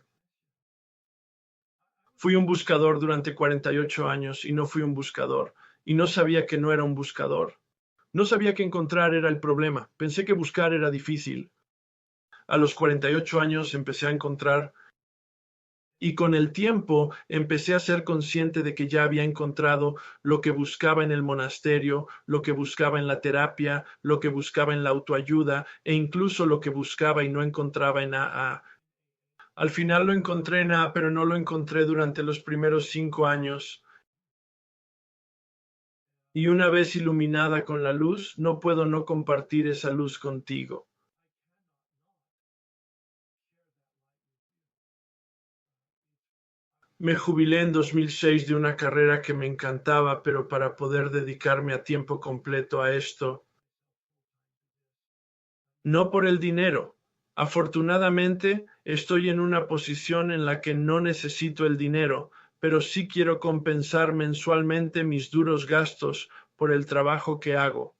[SPEAKER 1] Fui un buscador durante 48 años y no fui un buscador, y no sabía que no era un buscador. No sabía que encontrar era el problema, pensé que buscar era difícil. A los 48 años empecé a encontrar y con el tiempo empecé a ser consciente de que ya había encontrado lo que buscaba en el monasterio, lo que buscaba en la terapia, lo que buscaba en la autoayuda e incluso lo que buscaba y no encontraba en AA. Al final lo encontré en AA, pero no lo encontré durante los primeros 5 años. Y una vez iluminada con la luz, no puedo no compartir esa luz contigo. Me jubilé en 2006 de una carrera que me encantaba, pero para poder dedicarme a tiempo completo a esto, no por el dinero. Afortunadamente, estoy en una posición en la que no necesito el dinero, pero sí quiero compensar mensualmente mis duros gastos por el trabajo que hago.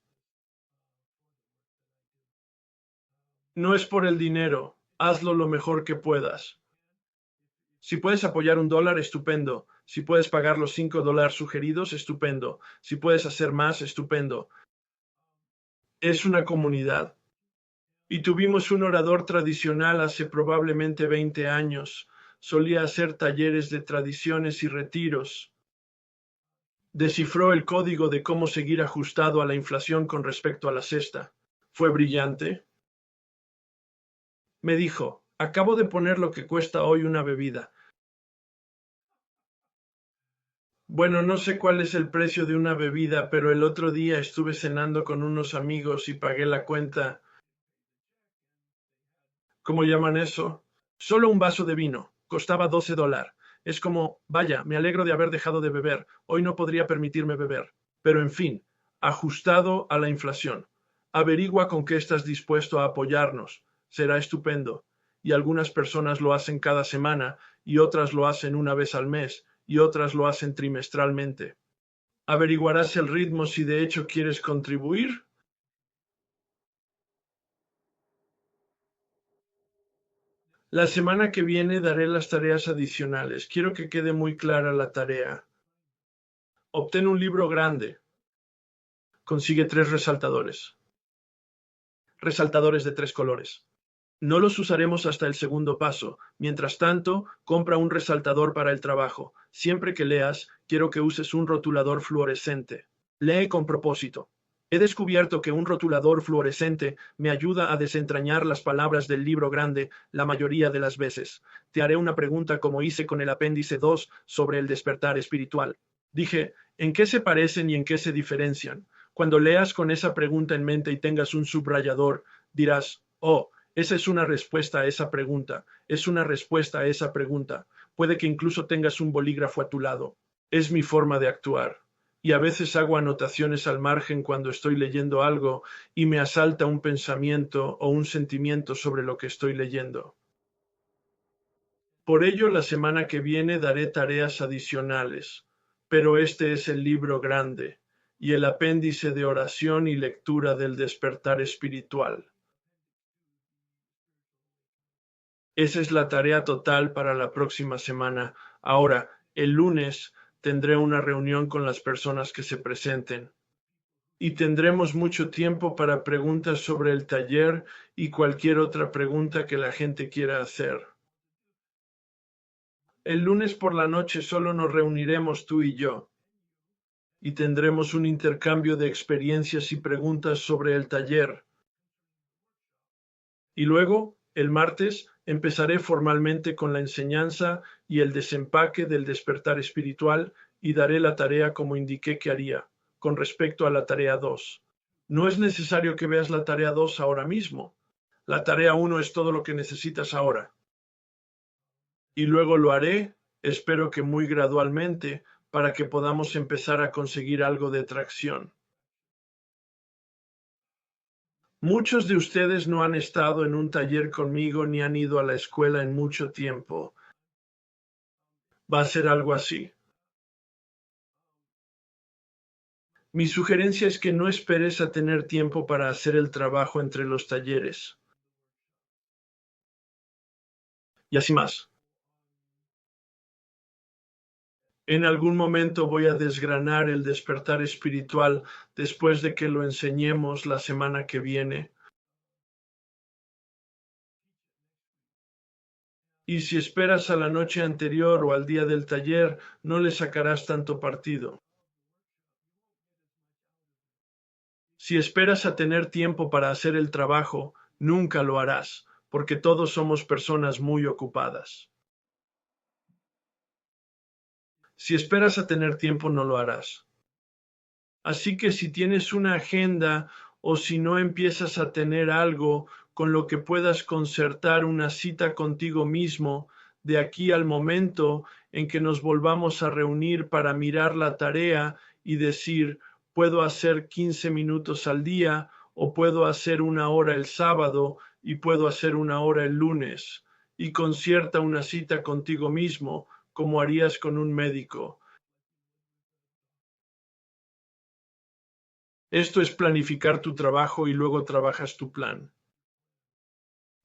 [SPEAKER 1] No es por el dinero, hazlo lo mejor que puedas. Si puedes apoyar $1, estupendo. Si puedes pagar los $5 sugeridos, estupendo. Si puedes hacer más, estupendo. Es una comunidad. Y tuvimos un orador tradicional hace probablemente 20 años. Solía hacer talleres de tradiciones y retiros. Descifró el código de cómo seguir ajustado a la inflación con respecto a la cesta. Fue brillante. Me dijo, acabo de poner lo que cuesta hoy una bebida. Bueno, no sé cuál es el precio de una bebida, pero el otro día estuve cenando con unos amigos y pagué la cuenta. ¿Cómo llaman eso? Solo un vaso de vino. Costaba $12. Es como, vaya, me alegro de haber dejado de beber. Hoy no podría permitirme beber. Pero en fin, ajustado a la inflación. Averigua con qué estás dispuesto a apoyarnos. Será estupendo. Y algunas personas lo hacen cada semana, y otras lo hacen una vez al mes, y otras lo hacen trimestralmente. ¿Averiguarás el ritmo si de hecho quieres contribuir? La semana que viene daré las tareas adicionales. Quiero que quede muy clara la tarea. Obtén un libro grande. Consigue 3 resaltadores. Resaltadores de 3 colores. No los usaremos hasta el segundo paso. Mientras tanto, compra un resaltador para el trabajo. Siempre que leas, quiero que uses un rotulador fluorescente. Lee con propósito. He descubierto que un rotulador fluorescente me ayuda a desentrañar las palabras del libro grande la mayoría de las veces. Te haré una pregunta como hice con el apéndice 2 sobre el despertar espiritual. Dije, ¿en qué se parecen y en qué se diferencian? Cuando leas con esa pregunta en mente y tengas un subrayador, dirás, oh, esa es una respuesta a esa pregunta, es una respuesta a esa pregunta. Puede que incluso tengas un bolígrafo a tu lado. Es mi forma de actuar. Y a veces hago anotaciones al margen cuando estoy leyendo algo y me asalta un pensamiento o un sentimiento sobre lo que estoy leyendo. Por ello, la semana que viene daré tareas adicionales, pero este es el libro grande y el apéndice de oración y lectura del despertar espiritual. Esa es la tarea total para la próxima semana. Ahora, el lunes tendré una reunión con las personas que se presenten y tendremos mucho tiempo para preguntas sobre el taller y cualquier otra pregunta que la gente quiera hacer. El lunes por la noche solo nos reuniremos tú y yo y tendremos un intercambio de experiencias y preguntas sobre el taller. Y luego, el martes, empezaré formalmente con la enseñanza y el desempaque del despertar espiritual y daré la tarea como indiqué que haría, con respecto a la tarea 2. No es necesario que veas la tarea 2 ahora mismo. La tarea 1 es todo lo que necesitas ahora. Y luego lo haré, espero que muy gradualmente, para que podamos empezar a conseguir algo de tracción. Muchos de ustedes no han estado en un taller conmigo ni han ido a la escuela en mucho tiempo. Va a ser algo así. Mi sugerencia es que no esperes a tener tiempo para hacer el trabajo entre los talleres. Y así más. En algún momento voy a desgranar el despertar espiritual después de que lo enseñemos la semana que viene. Y si esperas a la noche anterior o al día del taller, no le sacarás tanto partido. Si esperas a tener tiempo para hacer el trabajo, nunca lo harás, porque todos somos personas muy ocupadas. Si esperas a tener tiempo, no lo harás. Así que si tienes una agenda o si no empiezas a tener algo con lo que puedas concertar una cita contigo mismo de aquí al momento en que nos volvamos a reunir para mirar la tarea y decir, puedo hacer 15 minutos al día o puedo hacer una hora el sábado y puedo hacer una hora el lunes, y concierta una cita contigo mismo como harías con un médico. Esto es planificar tu trabajo y luego trabajas tu plan.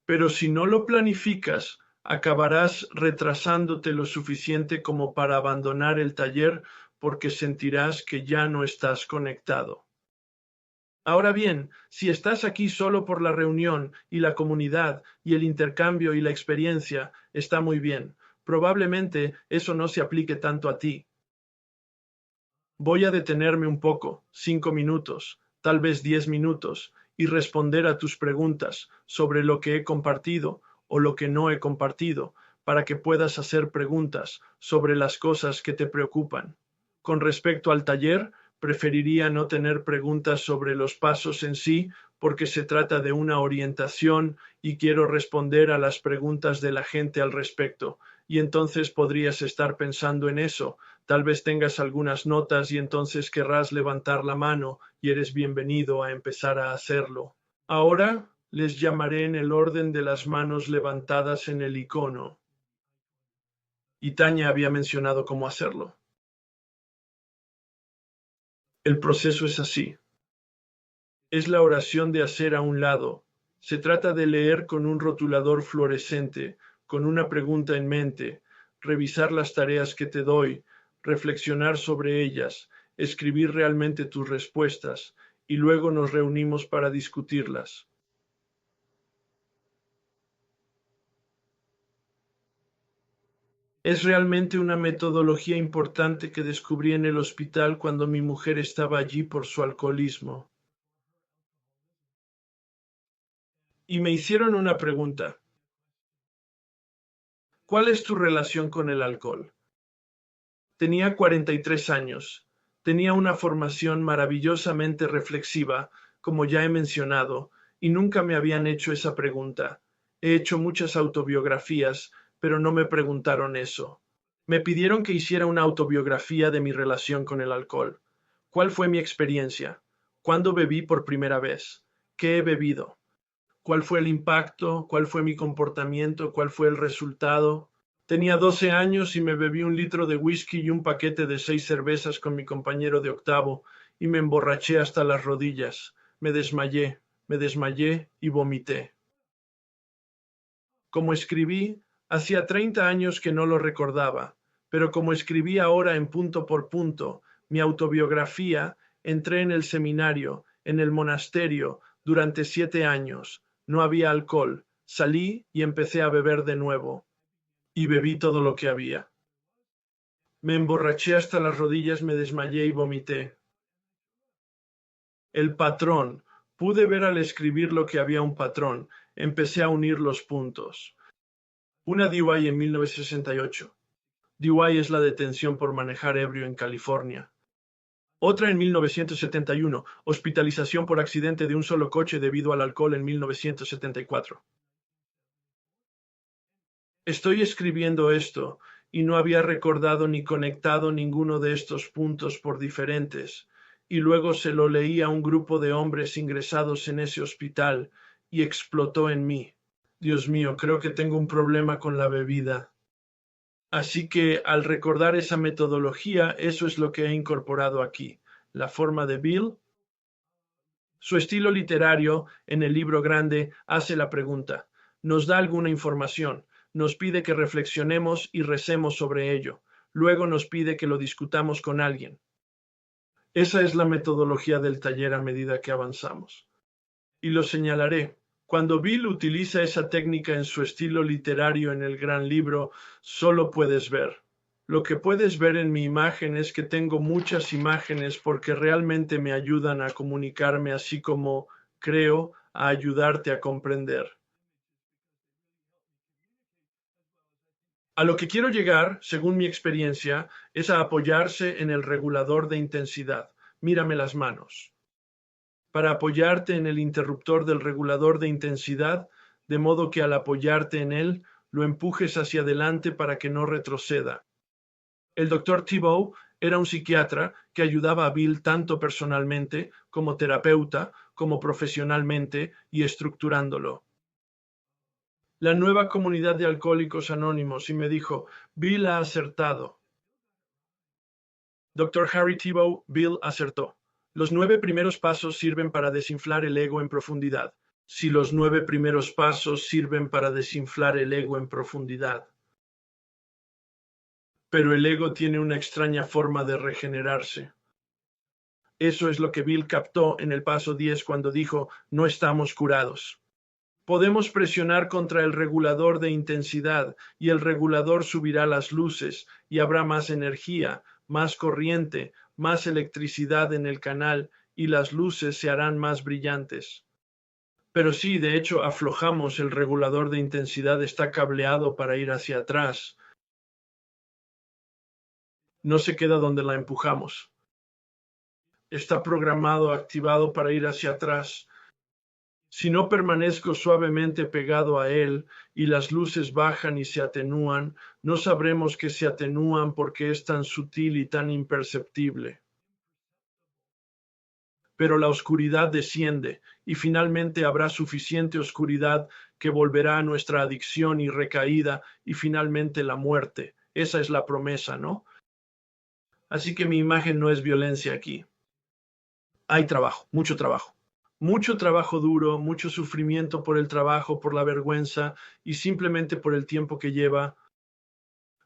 [SPEAKER 1] Pero si no lo planificas, acabarás retrasándote lo suficiente como para abandonar el taller porque sentirás que ya no estás conectado. Ahora bien, si estás aquí solo por la reunión y la comunidad y el intercambio y la experiencia, está muy bien. Probablemente eso no se aplique tanto a ti. Voy a detenerme un poco, 5 minutos, tal vez 10 minutos, y responder a tus preguntas sobre lo que he compartido o lo que no he compartido, para que puedas hacer preguntas sobre las cosas que te preocupan. Con respecto al taller, preferiría no tener preguntas sobre los pasos en sí, porque se trata de una orientación y quiero responder a las preguntas de la gente al respecto, y entonces podrías estar pensando en eso. Tal vez tengas algunas notas y entonces querrás levantar la mano y eres bienvenido a empezar a hacerlo. Ahora les llamaré en el orden de las manos levantadas en el icono. Y Tania había mencionado cómo hacerlo. El proceso es así. Es la oración de hacer a un lado. Se trata de leer con un rotulador fluorescente, con una pregunta en mente, revisar las tareas que te doy, reflexionar sobre ellas, escribir realmente tus respuestas, y luego nos reunimos para discutirlas. Es realmente una metodología importante que descubrí en el hospital cuando mi mujer estaba allí por su alcoholismo. Y me hicieron una pregunta. ¿Cuál es tu relación con el alcohol? Tenía 43 años. Tenía una formación maravillosamente reflexiva, como ya he mencionado, y nunca me habían hecho esa pregunta. He hecho muchas autobiografías, pero no me preguntaron eso. Me pidieron que hiciera una autobiografía de mi relación con el alcohol. ¿Cuál fue mi experiencia? ¿Cuándo bebí por primera vez? ¿Qué he bebido? ¿Cuál fue el impacto? ¿Cuál fue mi comportamiento? ¿Cuál fue el resultado? Tenía 12 años y me bebí 1 litro de whisky y un paquete de 6 cervezas con mi compañero de octavo y me emborraché hasta las rodillas. Me desmayé y vomité. Como escribí, hacía 30 años que no lo recordaba, pero como escribí ahora en punto por punto, mi autobiografía, entré en el seminario, en el monasterio, durante 7 años. No había alcohol. Salí y empecé a beber de nuevo. Y bebí todo lo que había. Me emborraché hasta las rodillas, me desmayé y vomité. El patrón. Pude ver al escribir lo que había un patrón. Empecé a unir los puntos. Una DUI en 1968. DUI es la detención por manejar ebrio en California. Otra en 1971. Hospitalización por accidente de un solo coche debido al alcohol en 1974. Estoy escribiendo esto y no había recordado ni conectado ninguno de estos puntos por diferentes, y luego se lo leí a un grupo de hombres ingresados en ese hospital y explotó en mí. Dios mío, creo que tengo un problema con la bebida. Así que al recordar esa metodología, eso es lo que he incorporado aquí. La forma de Bill. Su estilo literario en el libro grande hace la pregunta, nos da alguna información, nos pide que reflexionemos y recemos sobre ello, luego nos pide que lo discutamos con alguien. Esa es la metodología del taller a medida que avanzamos. Y lo señalaré. Cuando Bill utiliza esa técnica en su estilo literario en el gran libro, solo puedes ver. Lo que puedes ver en mi imagen es que tengo muchas imágenes porque realmente me ayudan a comunicarme, así como, creo, a ayudarte a comprender. A lo que quiero llegar, según mi experiencia, es a apoyarse en el regulador de intensidad. Mírame las manos. Para apoyarte en el interruptor del regulador de intensidad, de modo que al apoyarte en él, lo empujes hacia adelante para que no retroceda. El Dr. Thibault era un psiquiatra que ayudaba a Bill tanto personalmente, como terapeuta, como profesionalmente y estructurándolo. La nueva comunidad de Alcohólicos Anónimos y me dijo, Bill ha acertado. Dr. Harry Thibault, Bill acertó. Los 9 primeros pasos sirven para desinflar el ego en profundidad. Si los 9 primeros pasos sirven para desinflar el ego en profundidad. Pero el ego tiene una extraña forma de regenerarse. Eso es lo que Bill captó en el paso 10 cuando dijo, no estamos curados. Podemos presionar contra el regulador de intensidad y el regulador subirá las luces y habrá más energía, más corriente, más electricidad en el canal y las luces se harán más brillantes. Pero sí, de hecho, aflojamos el regulador de intensidad, está cableado para ir hacia atrás. No se queda donde la empujamos. Está programado, activado para ir hacia atrás. Si no permanezco suavemente pegado a él y las luces bajan y se atenúan, no sabremos que se atenúan porque es tan sutil y tan imperceptible. Pero la oscuridad desciende y finalmente habrá suficiente oscuridad que volverá a nuestra adicción y recaída y finalmente la muerte. Esa es la promesa, ¿no? Así que mi imagen no es violencia aquí. Hay trabajo, mucho trabajo duro, mucho sufrimiento por el trabajo, por la vergüenza y simplemente por el tiempo que lleva.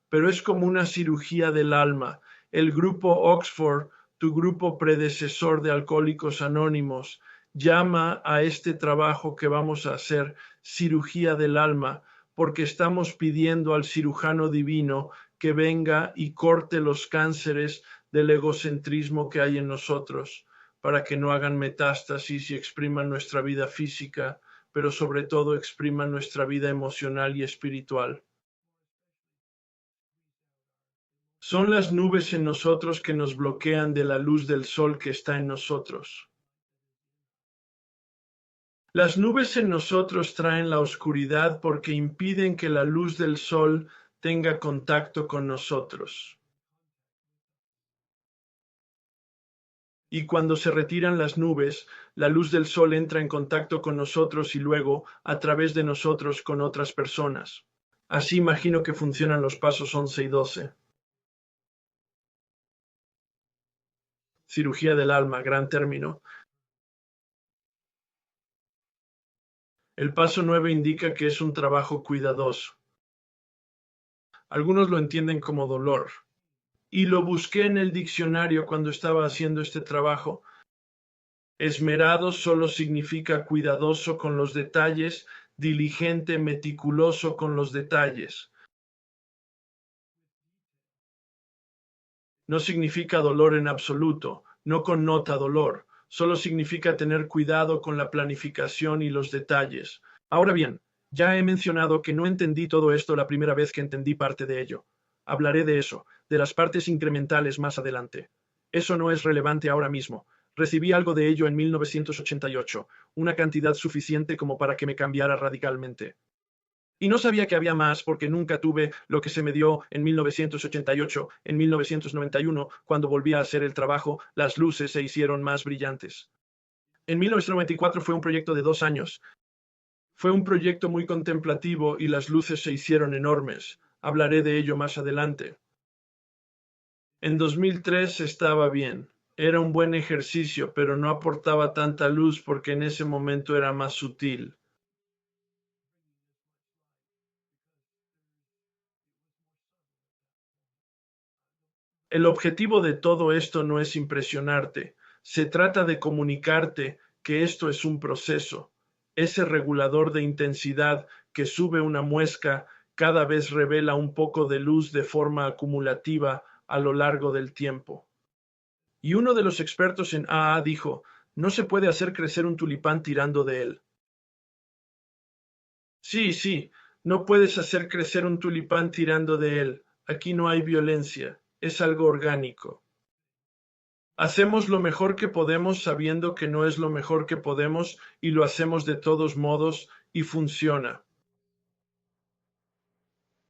[SPEAKER 1] Pero es como una cirugía del alma. El grupo Oxford, tu grupo predecesor de Alcohólicos Anónimos, llama a este trabajo que vamos a hacer cirugía del alma, porque estamos pidiendo al cirujano divino que venga y corte los cánceres del egocentrismo que hay en nosotros, para que no hagan metástasis y expriman nuestra vida física, pero sobre todo expriman nuestra vida emocional y espiritual. Son las nubes en nosotros que nos bloquean de la luz del sol que está en nosotros. Las nubes en nosotros traen la oscuridad porque impiden que la luz del sol tenga contacto con nosotros. Y cuando se retiran las nubes, la luz del sol entra en contacto con nosotros y luego, a través de nosotros, con otras personas. Así imagino que funcionan los pasos 11 y 12. Cirugía del alma, gran término. El paso 9 indica que es un trabajo cuidadoso. Algunos lo entienden como dolor. Y lo busqué en el diccionario cuando estaba haciendo este trabajo. Esmerado solo significa cuidadoso con los detalles, diligente, meticuloso con los detalles. No significa dolor en absoluto, no connota dolor, solo significa tener cuidado con la planificación y los detalles. Ahora bien, ya he mencionado que no entendí todo esto la primera vez que entendí parte de ello. Hablaré de eso, de las partes incrementales más adelante. Eso no es relevante ahora mismo. Recibí algo de ello en 1988, una cantidad suficiente como para que me cambiara radicalmente. Y no sabía que había más porque nunca tuve lo que se me dio en 1988, en 1991, cuando volví a hacer el trabajo, las luces se hicieron más brillantes. En 1994 fue un proyecto de 2 años. Fue un proyecto muy contemplativo y las luces se hicieron enormes. Hablaré de ello más adelante. En 2003 estaba bien. Era un buen ejercicio, pero no aportaba tanta luz porque en ese momento era más sutil. El objetivo de todo esto no es impresionarte, se trata de comunicarte que esto es un proceso. Ese regulador de intensidad que sube una muesca cada vez revela un poco de luz de forma acumulativa a lo largo del tiempo. Y uno de los expertos en AA dijo, no se puede hacer crecer un tulipán tirando de él. Sí, sí, no puedes hacer crecer un tulipán tirando de él. Aquí no hay violencia, es algo orgánico. Hacemos lo mejor que podemos sabiendo que no es lo mejor que podemos y lo hacemos de todos modos y funciona.